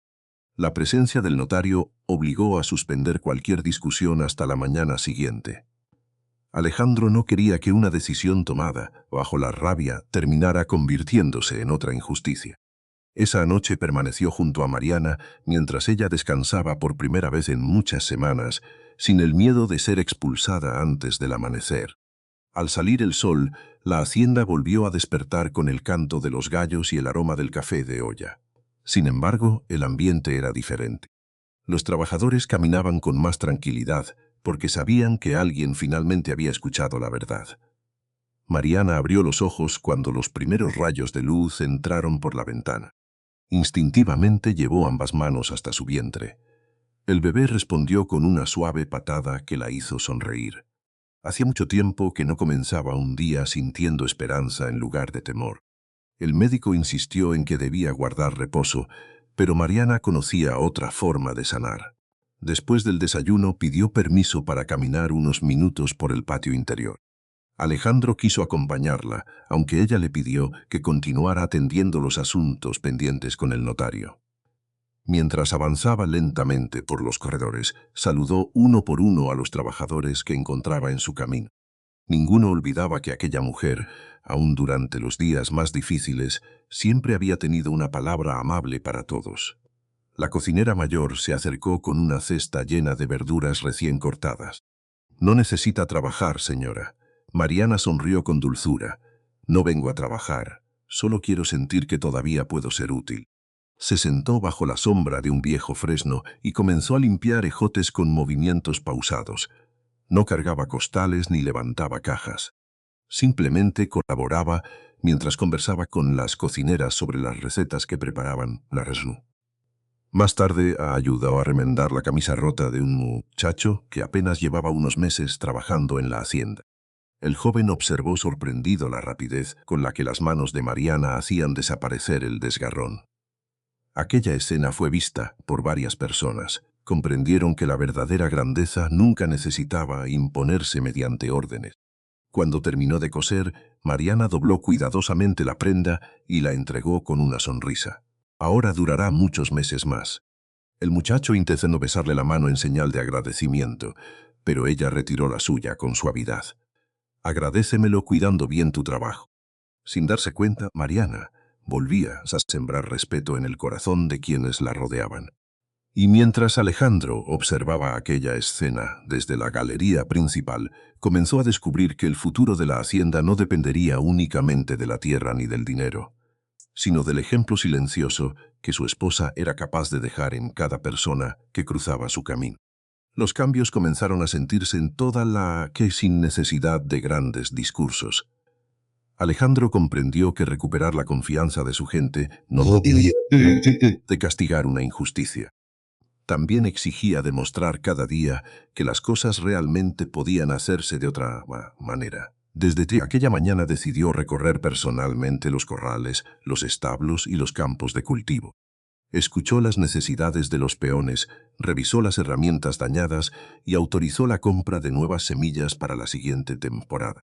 La presencia del notario obligó a suspender cualquier discusión hasta la mañana siguiente. Alejandro no quería que una decisión tomada bajo la rabia terminara convirtiéndose en otra injusticia. Esa noche permaneció junto a Mariana mientras ella descansaba por primera vez en muchas semanas, sin el miedo de ser expulsada antes del amanecer. Al salir el sol, la hacienda volvió a despertar con el canto de los gallos y el aroma del café de olla. Sin embargo, el ambiente era diferente. Los trabajadores caminaban con más tranquilidad, porque sabían que alguien finalmente había escuchado la verdad. Mariana abrió los ojos cuando los primeros rayos de luz entraron por la ventana. Instintivamente llevó ambas manos hasta su vientre. El bebé respondió con una suave patada que la hizo sonreír. Hacía mucho tiempo que no comenzaba un día sintiendo esperanza en lugar de temor. El médico insistió en que debía guardar reposo, pero Mariana conocía otra forma de sanar. Después del desayuno pidió permiso para caminar unos minutos por el patio interior. Alejandro quiso acompañarla, aunque ella le pidió que continuara atendiendo los asuntos pendientes con el notario. Mientras avanzaba lentamente por los corredores, saludó uno por uno a los trabajadores que encontraba en su camino. Ninguno olvidaba que aquella mujer, aun durante los días más difíciles, siempre había tenido una palabra amable para todos. La cocinera mayor se acercó con una cesta llena de verduras recién cortadas. «No necesita trabajar, señora». Mariana sonrió con dulzura. «No vengo a trabajar, solo quiero sentir que todavía puedo ser útil». Se sentó bajo la sombra de un viejo fresno y comenzó a limpiar ejotes con movimientos pausados. No cargaba costales ni levantaba cajas. Simplemente colaboraba mientras conversaba con las cocineras sobre las recetas que preparaban la resnu. Más tarde ayudó a remendar la camisa rota de un muchacho que apenas llevaba unos meses trabajando en la hacienda. El joven observó sorprendido la rapidez con la que las manos de Mariana hacían desaparecer el desgarrón. Aquella escena fue vista por varias personas. Comprendieron que la verdadera grandeza nunca necesitaba imponerse mediante órdenes. Cuando terminó de coser, Mariana dobló cuidadosamente la prenda y la entregó con una sonrisa. «Ahora durará muchos meses más». El muchacho intentó besarle la mano en señal de agradecimiento, pero ella retiró la suya con suavidad. «Agradécemelo cuidando bien tu trabajo». Sin darse cuenta, Mariana volvía a sembrar respeto en el corazón de quienes la rodeaban. Y mientras Alejandro observaba aquella escena desde la galería principal, comenzó a descubrir que el futuro de la hacienda no dependería únicamente de la tierra ni del dinero, sino del ejemplo silencioso que su esposa era capaz de dejar en cada persona que cruzaba su camino. Los cambios comenzaron a sentirse en toda la que sin necesidad de grandes discursos. Alejandro comprendió que recuperar la confianza de su gente no debía de castigar una injusticia. También exigía demostrar cada día que las cosas realmente podían hacerse de otra manera. Desde aquella mañana decidió recorrer personalmente los corrales, los establos y los campos de cultivo. Escuchó las necesidades de los peones, revisó las herramientas dañadas y autorizó la compra de nuevas semillas para la siguiente temporada.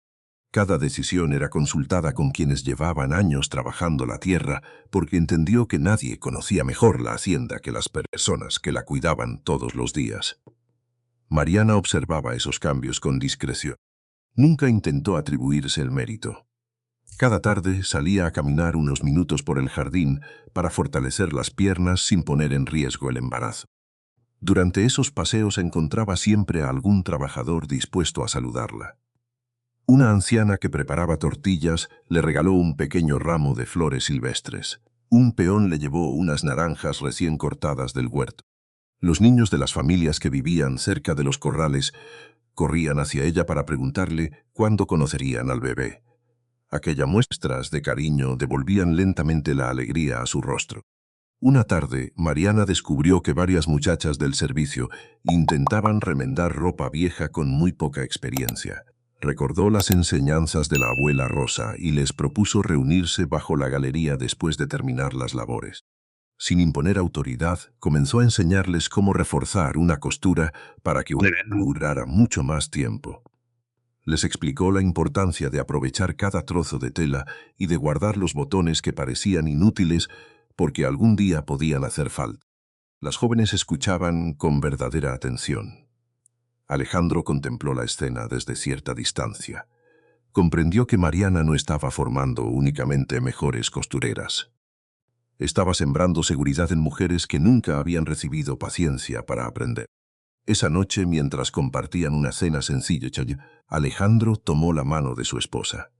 Cada decisión era consultada con quienes llevaban años trabajando la tierra, porque entendió que nadie conocía mejor la hacienda que las personas que la cuidaban todos los días. Mariana observaba esos cambios con discreción. Nunca intentó atribuirse el mérito. Cada tarde salía a caminar unos minutos por el jardín para fortalecer las piernas sin poner en riesgo el embarazo. Durante esos paseos encontraba siempre a algún trabajador dispuesto a saludarla. Una anciana que preparaba tortillas le regaló un pequeño ramo de flores silvestres. Un peón le llevó unas naranjas recién cortadas del huerto. Los niños de las familias que vivían cerca de los corrales corrían hacia ella para preguntarle cuándo conocerían al bebé. Aquellas muestras de cariño devolvían lentamente la alegría a su rostro. Una tarde, Mariana descubrió que varias muchachas del servicio intentaban remendar ropa vieja con muy poca experiencia. Recordó las enseñanzas de la abuela Rosa y les propuso reunirse bajo la galería después de terminar las labores. Sin imponer autoridad, comenzó a enseñarles cómo reforzar una costura para que durara mucho más tiempo. Les explicó la importancia de aprovechar cada trozo de tela y de guardar los botones que parecían inútiles porque algún día podían hacer falta. Las jóvenes escuchaban con verdadera atención. Alejandro contempló la escena desde cierta distancia. Comprendió que Mariana no estaba formando únicamente mejores costureras. Estaba sembrando seguridad en mujeres que nunca habían recibido paciencia para aprender. Esa noche, mientras compartían una cena sencilla, Alejandro tomó la mano de su esposa.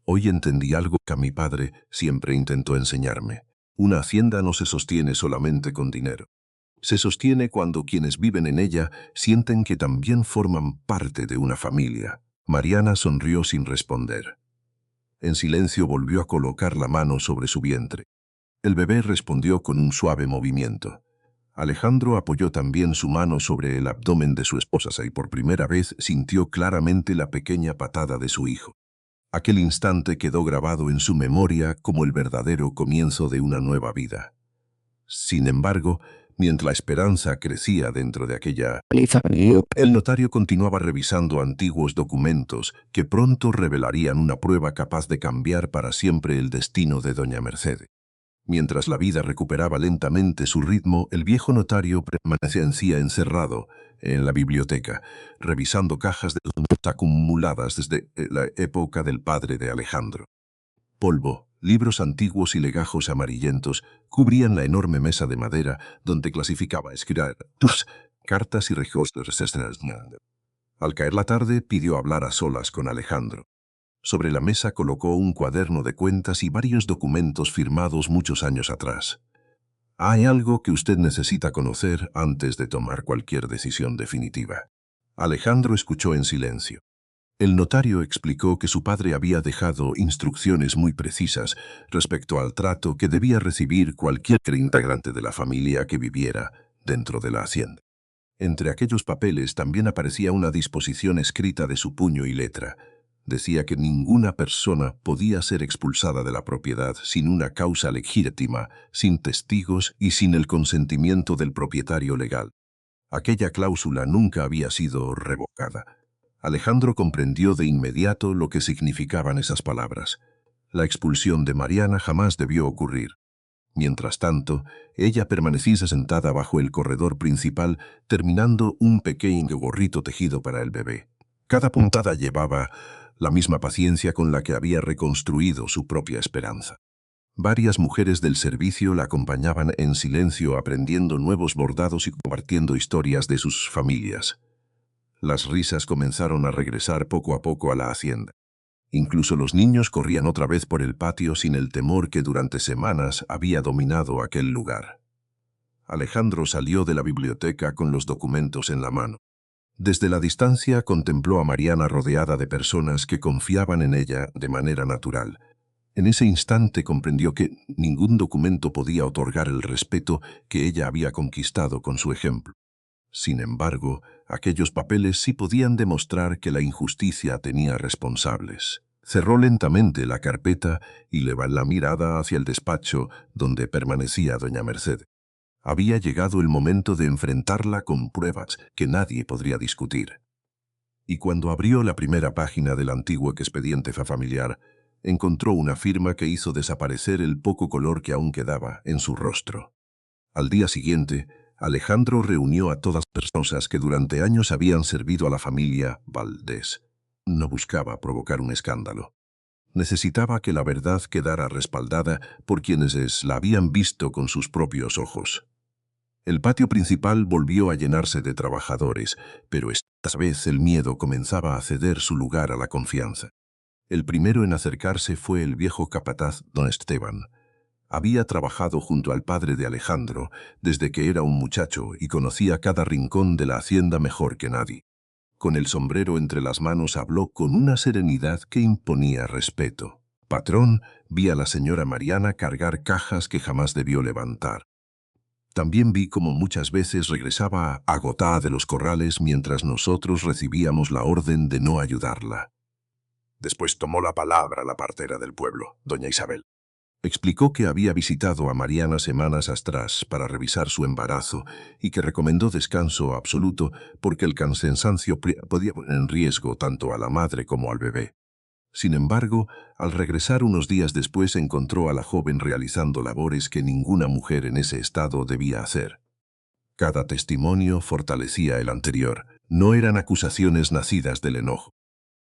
Hoy entendí algo que mi padre siempre intentó enseñarme. Una hacienda no se sostiene solamente con dinero. Se sostiene cuando quienes viven en ella sienten que también forman parte de una familia. Mariana sonrió sin responder. En silencio volvió a colocar la mano sobre su vientre. El bebé respondió con un suave movimiento. Alejandro apoyó también su mano sobre el abdomen de su esposa y por primera vez sintió claramente la pequeña patada de su hijo. Aquel instante quedó grabado en su memoria como el verdadero comienzo de una nueva vida. Sin embargo, mientras la esperanza crecía dentro de aquella... El notario continuaba revisando antiguos documentos que pronto revelarían una prueba capaz de cambiar para siempre el destino de doña Mercedes. Mientras la vida recuperaba lentamente su ritmo, el viejo notario permanecía encerrado en la biblioteca, revisando cajas de documentos acumuladas desde la época del padre de Alejandro. Polvo, libros antiguos y legajos amarillentos cubrían la enorme mesa de madera donde clasificaba escritos, cartas y registros. Al caer la tarde, pidió hablar a solas con Alejandro. Sobre la mesa colocó un cuaderno de cuentas y varios documentos firmados muchos años atrás. Hay algo que usted necesita conocer antes de tomar cualquier decisión definitiva. Alejandro escuchó en silencio. El notario explicó que su padre había dejado instrucciones muy precisas respecto al trato que debía recibir cualquier integrante de la familia que viviera dentro de la hacienda. Entre aquellos papeles también aparecía una disposición escrita de su puño y letra. Decía que ninguna persona podía ser expulsada de la propiedad sin una causa legítima, sin testigos y sin el consentimiento del propietario legal. Aquella cláusula nunca había sido revocada. Alejandro comprendió de inmediato lo que significaban esas palabras. La expulsión de Mariana jamás debió ocurrir. Mientras tanto, ella permanecía sentada bajo el corredor principal, terminando un pequeño gorrito tejido para el bebé. Cada puntada llevaba la misma paciencia con la que había reconstruido su propia esperanza. Varias mujeres del servicio la acompañaban en silencio aprendiendo nuevos bordados y compartiendo historias de sus familias. Las risas comenzaron a regresar poco a poco a la hacienda. Incluso los niños corrían otra vez por el patio sin el temor que durante semanas había dominado aquel lugar. Alejandro salió de la biblioteca con los documentos en la mano. Desde la distancia contempló a Mariana rodeada de personas que confiaban en ella de manera natural. En ese instante comprendió que ningún documento podía otorgar el respeto que ella había conquistado con su ejemplo. Sin embargo, aquellos papeles sí podían demostrar que la injusticia tenía responsables. Cerró lentamente la carpeta y levantó la mirada hacia el despacho donde permanecía doña Mercedes. Había llegado el momento de enfrentarla con pruebas que nadie podría discutir. Y cuando abrió la primera página del antiguo expediente familiar, encontró una firma que hizo desaparecer el poco color que aún quedaba en su rostro. Al día siguiente, Alejandro reunió a todas las personas que durante años habían servido a la familia Valdés. No buscaba provocar un escándalo. Necesitaba que la verdad quedara respaldada por quienes la habían visto con sus propios ojos. El patio principal volvió a llenarse de trabajadores, pero esta vez el miedo comenzaba a ceder su lugar a la confianza. El primero en acercarse fue el viejo capataz don Esteban. Había trabajado junto al padre de Alejandro desde que era un muchacho y conocía cada rincón de la hacienda mejor que nadie. Con el sombrero entre las manos habló con una serenidad que imponía respeto. «Patrón», vi a la señora Mariana cargar cajas que jamás debió levantar. También vi cómo muchas veces regresaba agotada de los corrales mientras nosotros recibíamos la orden de no ayudarla. Después tomó la palabra la partera del pueblo, doña Isabel. Explicó que había visitado a Mariana semanas atrás para revisar su embarazo y que recomendó descanso absoluto porque el cansancio podía poner en riesgo tanto a la madre como al bebé. Sin embargo, al regresar unos días después encontró a la joven realizando labores que ninguna mujer en ese estado debía hacer. Cada testimonio fortalecía el anterior. No eran acusaciones nacidas del enojo.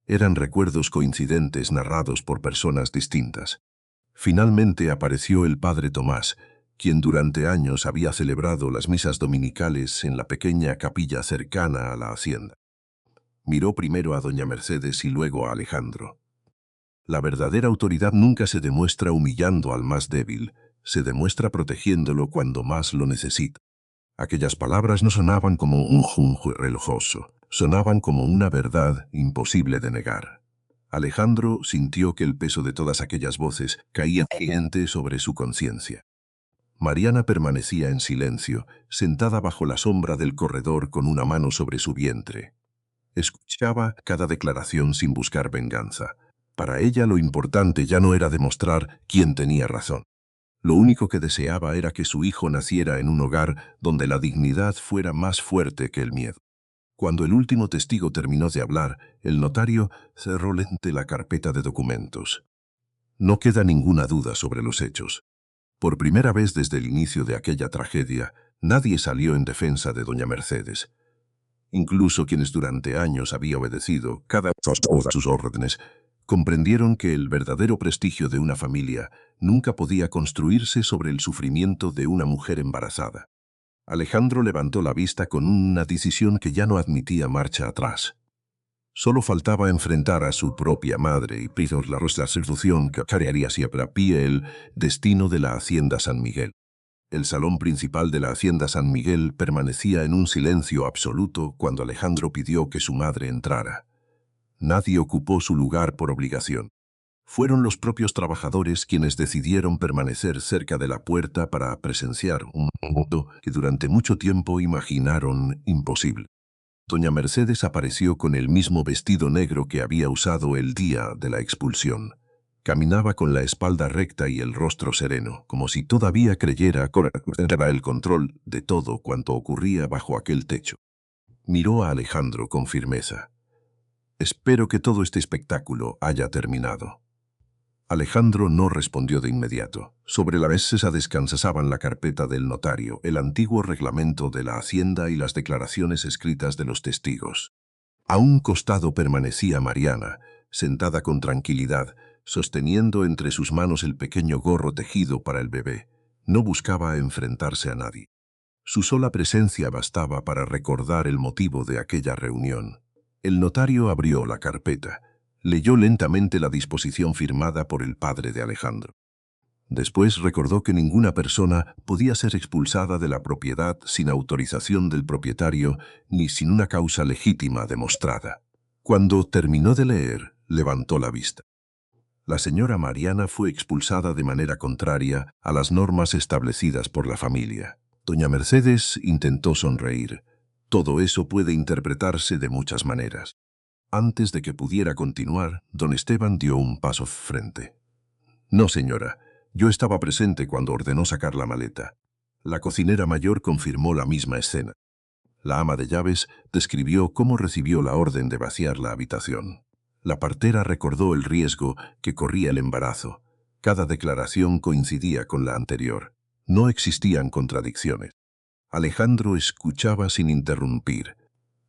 Eran recuerdos coincidentes narrados por personas distintas. Finalmente apareció el padre Tomás, quien durante años había celebrado las misas dominicales en la pequeña capilla cercana a la hacienda. Miró primero a doña Mercedes y luego a Alejandro. La verdadera autoridad nunca se demuestra humillando al más débil, se demuestra protegiéndolo cuando más lo necesita. Aquellas palabras no sonaban como un junjo relojoso, sonaban como una verdad imposible de negar. Alejandro sintió que el peso de todas aquellas voces caía gigante sobre su conciencia. Mariana permanecía en silencio, sentada bajo la sombra del corredor con una mano sobre su vientre. Escuchaba cada declaración sin buscar venganza. Para ella lo importante ya no era demostrar quién tenía razón. Lo único que deseaba era que su hijo naciera en un hogar donde la dignidad fuera más fuerte que el miedo. Cuando el último testigo terminó de hablar, el notario cerró lentamente la carpeta de documentos. No queda ninguna duda sobre los hechos. Por primera vez desde el inicio de aquella tragedia, nadie salió en defensa de doña Mercedes. Incluso quienes durante años había obedecido cada una de sus órdenes, comprendieron que el verdadero prestigio de una familia nunca podía construirse sobre el sufrimiento de una mujer embarazada. Alejandro levantó la vista con una decisión que ya no admitía marcha atrás. Solo faltaba enfrentar a su propia madre y pedir la resolución que cambiaría siempre a pie el destino de la Hacienda San Miguel. El salón principal de la Hacienda San Miguel permanecía en un silencio absoluto cuando Alejandro pidió que su madre entrara. Nadie ocupó su lugar por obligación. Fueron los propios trabajadores quienes decidieron permanecer cerca de la puerta para presenciar un momento que durante mucho tiempo imaginaron imposible. Doña Mercedes apareció con el mismo vestido negro que había usado el día de la expulsión. Caminaba con la espalda recta y el rostro sereno, como si todavía creyera que era el control de todo cuanto ocurría bajo aquel techo. Miró a Alejandro con firmeza. «Espero que todo este espectáculo haya terminado». Alejandro no respondió de inmediato. Sobre la mesa descansaban la carpeta del notario, el antiguo reglamento de la hacienda y las declaraciones escritas de los testigos. A un costado permanecía Mariana, sentada con tranquilidad, sosteniendo entre sus manos el pequeño gorro tejido para el bebé. No buscaba enfrentarse a nadie. Su sola presencia bastaba para recordar el motivo de aquella reunión. El notario abrió la carpeta. Leyó lentamente la disposición firmada por el padre de Alejandro. Después recordó que ninguna persona podía ser expulsada de la propiedad sin autorización del propietario ni sin una causa legítima demostrada. Cuando terminó de leer, levantó la vista. La señora Mariana fue expulsada de manera contraria a las normas establecidas por la familia. Doña Mercedes intentó sonreír. Todo eso puede interpretarse de muchas maneras. Antes de que pudiera continuar, don Esteban dio un paso frente. «No, señora, yo estaba presente cuando ordenó sacar la maleta». La cocinera mayor confirmó la misma escena. La ama de llaves describió cómo recibió la orden de vaciar la habitación. La partera recordó el riesgo que corría el embarazo. Cada declaración coincidía con la anterior. No existían contradicciones. Alejandro escuchaba sin interrumpir.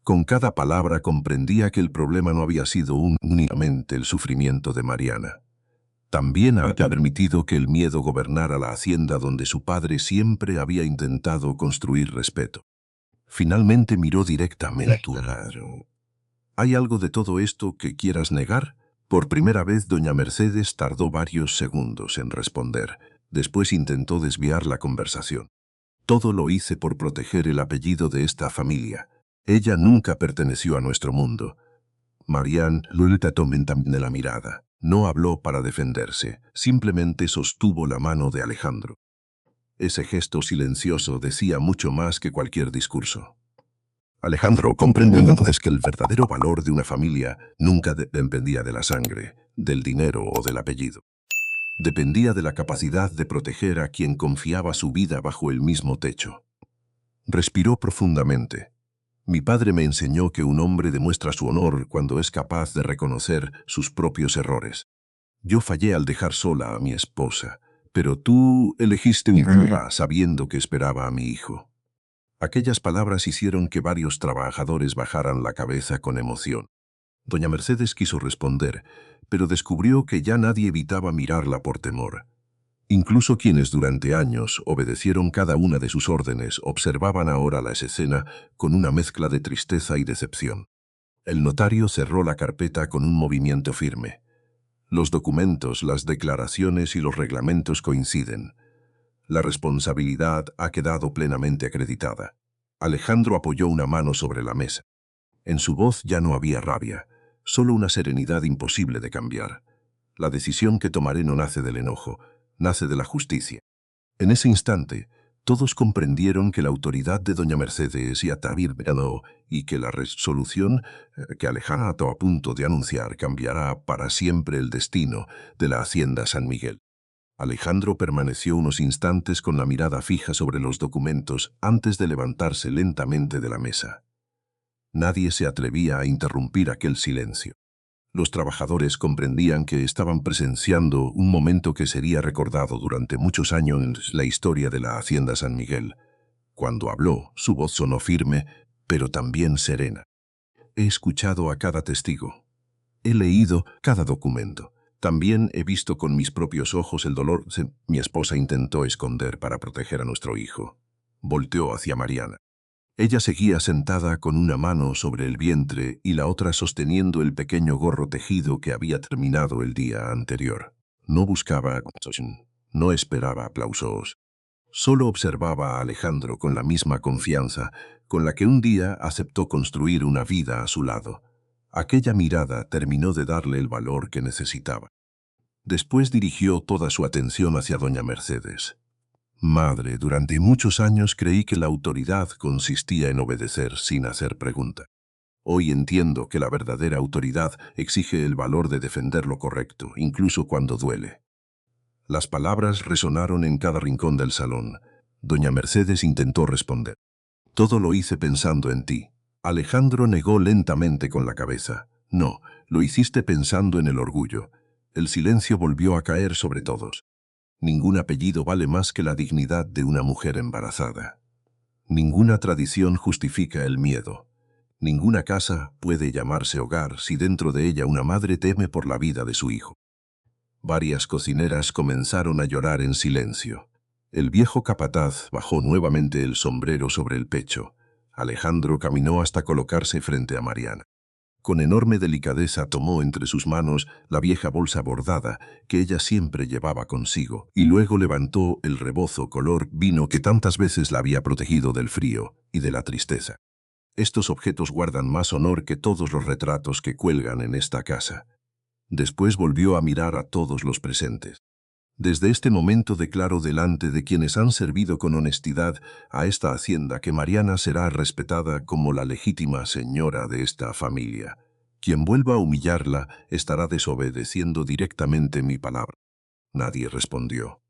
Con cada palabra comprendía que el problema no había sido únicamente el sufrimiento de Mariana. También había permitido que el miedo gobernara la hacienda donde su padre siempre había intentado construir respeto. Finalmente miró directamente a tu. «¿Hay algo de todo esto que quieras negar?» Por primera vez doña Mercedes tardó varios segundos en responder. Después intentó desviar la conversación. Todo lo hice por proteger el apellido de esta familia. Ella nunca perteneció a nuestro mundo. Marianne lo trató de la mirada. No habló para defenderse, simplemente sostuvo la mano de Alejandro. Ese gesto silencioso decía mucho más que cualquier discurso. Alejandro comprendió entonces que el verdadero valor de una familia nunca dependía de la sangre, del dinero o del apellido. Dependía de la capacidad de proteger a quien confiaba su vida bajo el mismo techo. Respiró profundamente. Mi padre me enseñó que un hombre demuestra su honor cuando es capaz de reconocer sus propios errores. Yo fallé al dejar sola a mi esposa, pero tú elegiste mi vida sabiendo que esperaba a mi hijo. Aquellas palabras hicieron que varios trabajadores bajaran la cabeza con emoción. Doña Mercedes quiso responder, pero descubrió que ya nadie evitaba mirarla por temor. Incluso quienes durante años obedecieron cada una de sus órdenes observaban ahora la escena con una mezcla de tristeza y decepción. El notario cerró la carpeta con un movimiento firme. Los documentos, las declaraciones y los reglamentos coinciden. La responsabilidad ha quedado plenamente acreditada. Alejandro apoyó una mano sobre la mesa. En su voz ya no había rabia, solo una serenidad imposible de cambiar. La decisión que tomaré no nace del enojo, nace de la justicia. En ese instante, todos comprendieron que la autoridad de doña Mercedes ya había terminado y que la resolución que Alejandro a punto de anunciar cambiará para siempre el destino de la hacienda San Miguel. Alejandro permaneció unos instantes con la mirada fija sobre los documentos antes de levantarse lentamente de la mesa. Nadie se atrevía a interrumpir aquel silencio. Los trabajadores comprendían que estaban presenciando un momento que sería recordado durante muchos años en la historia de la Hacienda San Miguel. Cuando habló, su voz sonó firme, pero también serena. He escuchado a cada testigo. He leído cada documento. También he visto con mis propios ojos el dolor que mi esposa intentó esconder para proteger a nuestro hijo. Volteó hacia Mariana. Ella seguía sentada con una mano sobre el vientre y la otra sosteniendo el pequeño gorro tejido que había terminado el día anterior. No buscaba, no esperaba aplausos. Solo observaba a Alejandro con la misma confianza con la que un día aceptó construir una vida a su lado. Aquella mirada terminó de darle el valor que necesitaba. Después dirigió toda su atención hacia doña Mercedes. Madre, durante muchos años creí que la autoridad consistía en obedecer sin hacer pregunta. Hoy entiendo que la verdadera autoridad exige el valor de defender lo correcto, incluso cuando duele. Las palabras resonaron en cada rincón del salón. Doña Mercedes intentó responder. Todo lo hice pensando en ti. Alejandro negó lentamente con la cabeza. No, lo hiciste pensando en el orgullo. El silencio volvió a caer sobre todos. Ningún apellido vale más que la dignidad de una mujer embarazada. Ninguna tradición justifica el miedo. Ninguna casa puede llamarse hogar si dentro de ella una madre teme por la vida de su hijo. Varias cocineras comenzaron a llorar en silencio. El viejo capataz bajó nuevamente el sombrero sobre el pecho. Alejandro caminó hasta colocarse frente a Mariana. Con enorme delicadeza tomó entre sus manos la vieja bolsa bordada que ella siempre llevaba consigo y luego levantó el rebozo color vino que tantas veces la había protegido del frío y de la tristeza. Estos objetos guardan más honor que todos los retratos que cuelgan en esta casa. Después volvió a mirar a todos los presentes. Desde este momento declaro delante de quienes han servido con honestidad a esta hacienda que Mariana será respetada como la legítima señora de esta familia. Quien vuelva a humillarla estará desobedeciendo directamente mi palabra. Nadie respondió.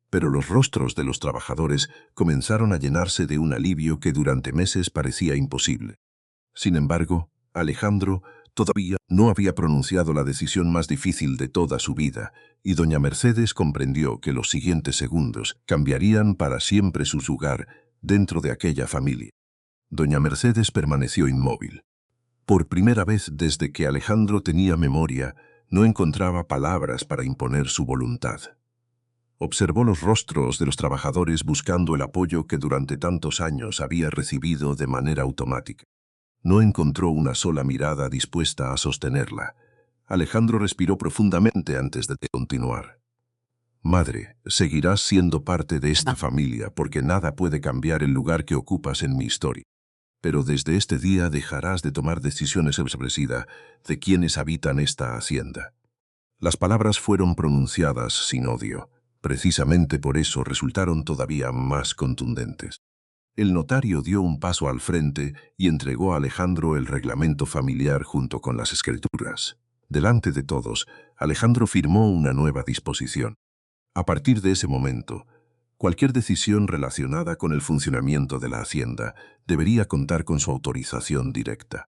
Pero los rostros de los trabajadores comenzaron a llenarse de un alivio que durante meses parecía imposible. Sin embargo, Alejandro todavía no había pronunciado la decisión más difícil de toda su vida, y doña Mercedes comprendió que los siguientes segundos cambiarían para siempre su lugar dentro de aquella familia. Doña Mercedes permaneció inmóvil. Por primera vez desde que Alejandro tenía memoria, no encontraba palabras para imponer su voluntad. Observó los rostros de los trabajadores buscando el apoyo que durante tantos años había recibido de manera automática. No encontró una sola mirada dispuesta a sostenerla. Alejandro respiró profundamente antes de continuar. Madre, seguirás siendo parte de esta familia porque nada puede cambiar el lugar que ocupas en mi historia. Pero desde este día dejarás de tomar decisiones sobre de quienes habitan esta hacienda. Las palabras fueron pronunciadas sin odio. Precisamente por eso resultaron todavía más contundentes. El notario dio un paso al frente y entregó a Alejandro el reglamento familiar junto con las escrituras. Delante de todos, Alejandro firmó una nueva disposición. A partir de ese momento, cualquier decisión relacionada con el funcionamiento de la hacienda debería contar con su autorización directa.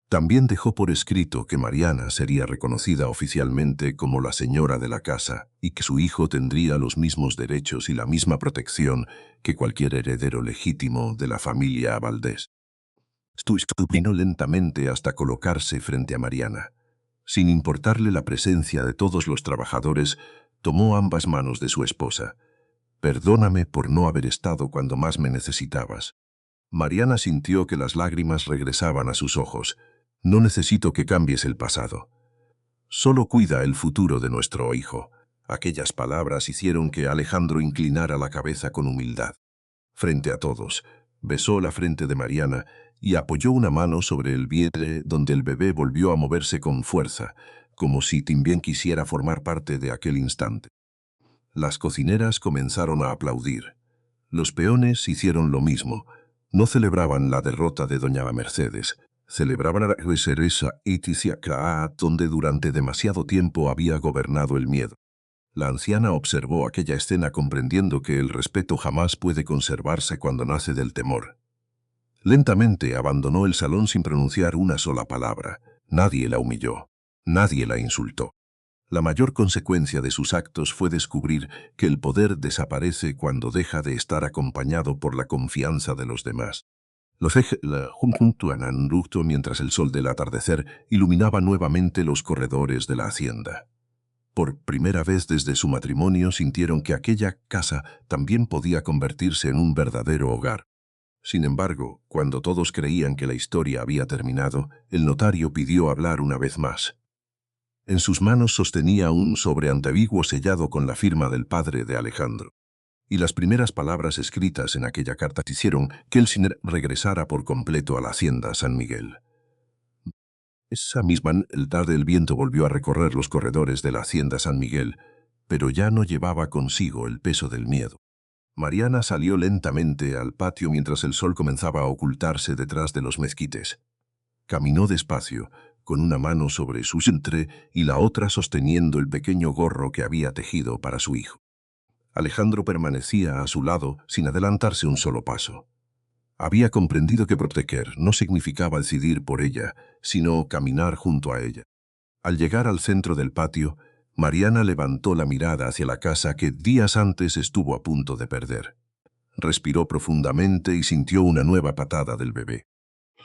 También dejó por escrito que Mariana sería reconocida oficialmente como la señora de la casa y que su hijo tendría los mismos derechos y la misma protección que cualquier heredero legítimo de la familia Valdés. Caminó lentamente hasta colocarse frente a Mariana. Sin importarle la presencia de todos los trabajadores, tomó ambas manos de su esposa. «Perdóname por no haber estado cuando más me necesitabas». Mariana sintió que las lágrimas regresaban a sus ojos. «No necesito que cambies el pasado. Solo cuida el futuro de nuestro hijo». Aquellas palabras hicieron que Alejandro inclinara la cabeza con humildad. Frente a todos, besó la frente de Mariana y apoyó una mano sobre el vientre donde el bebé volvió a moverse con fuerza, como si también quisiera formar parte de aquel instante. Las cocineras comenzaron a aplaudir. Los peones hicieron lo mismo. No celebraban la derrota de doña Mercedes, celebraban la reserva Iticia donde durante demasiado tiempo había gobernado el miedo. La anciana observó aquella escena comprendiendo que el respeto jamás puede conservarse cuando nace del temor. Lentamente abandonó el salón sin pronunciar una sola palabra. Nadie la humilló. Nadie la insultó. La mayor consecuencia de sus actos fue descubrir que el poder desaparece cuando deja de estar acompañado por la confianza de los demás. Los junto mientras el sol del atardecer iluminaba nuevamente los corredores de la hacienda. Por primera vez desde su matrimonio sintieron que aquella casa también podía convertirse en un verdadero hogar. Sin embargo, cuando todos creían que la historia había terminado, el notario pidió hablar una vez más. En sus manos sostenía un sobre antiguo sellado con la firma del padre de Alejandro. Y las primeras palabras escritas en aquella carta hicieron que el señor regresara por completo a la hacienda San Miguel. Esa misma tarde el viento volvió a recorrer los corredores de la hacienda San Miguel, pero ya no llevaba consigo el peso del miedo. Mariana salió lentamente al patio mientras el sol comenzaba a ocultarse detrás de los mezquites. Caminó despacio, con una mano sobre su vientre y la otra sosteniendo el pequeño gorro que había tejido para su hijo. Alejandro permanecía a su lado sin adelantarse un solo paso. Había comprendido que proteger no significaba decidir por ella, sino caminar junto a ella. Al llegar al centro del patio, Mariana levantó la mirada hacia la casa que días antes estuvo a punto de perder. Respiró profundamente y sintió una nueva patada del bebé.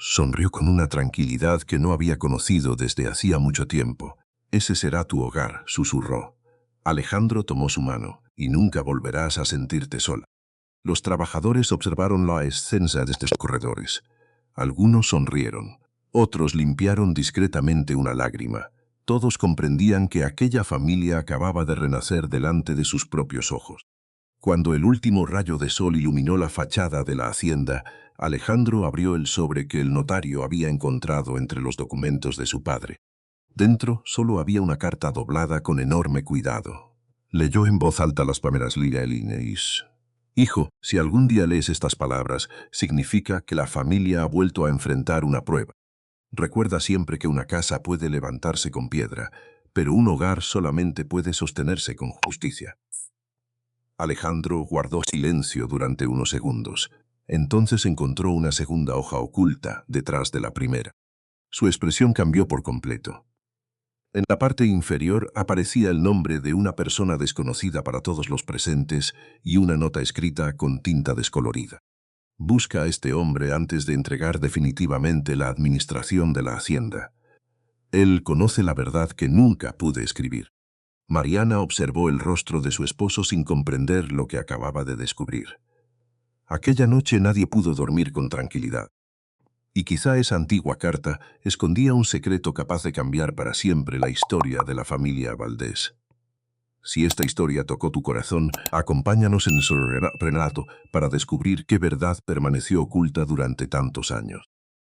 Sonrió con una tranquilidad que no había conocido desde hacía mucho tiempo. «Ese será tu hogar», susurró. Alejandro tomó su mano, «y nunca volverás a sentirte sola». Los trabajadores observaron la escena desde los corredores. Algunos sonrieron, otros limpiaron discretamente una lágrima. Todos comprendían que aquella familia acababa de renacer delante de sus propios ojos. Cuando el último rayo de sol iluminó la fachada de la hacienda, Alejandro abrió el sobre que el notario había encontrado entre los documentos de su padre. Dentro solo había una carta doblada con enorme cuidado. Leyó en voz alta las primeras líneas. «Hijo, si algún día lees estas palabras, significa que la familia ha vuelto a enfrentar una prueba. Recuerda siempre que una casa puede levantarse con piedra, pero un hogar solamente puede sostenerse con justicia». Alejandro guardó silencio durante unos segundos. Entonces encontró una segunda hoja oculta detrás de la primera. Su expresión cambió por completo. En la parte inferior aparecía el nombre de una persona desconocida para todos los presentes y una nota escrita con tinta descolorida. «Busca a este hombre antes de entregar definitivamente la administración de la hacienda. Él conoce la verdad que nunca pude escribir». Mariana observó el rostro de su esposo sin comprender lo que acababa de descubrir. Aquella noche nadie pudo dormir con tranquilidad. Y quizá esa antigua carta escondía un secreto capaz de cambiar para siempre la historia de la familia Valdés. Si esta historia tocó tu corazón, acompáñanos en su relato para descubrir qué verdad permaneció oculta durante tantos años.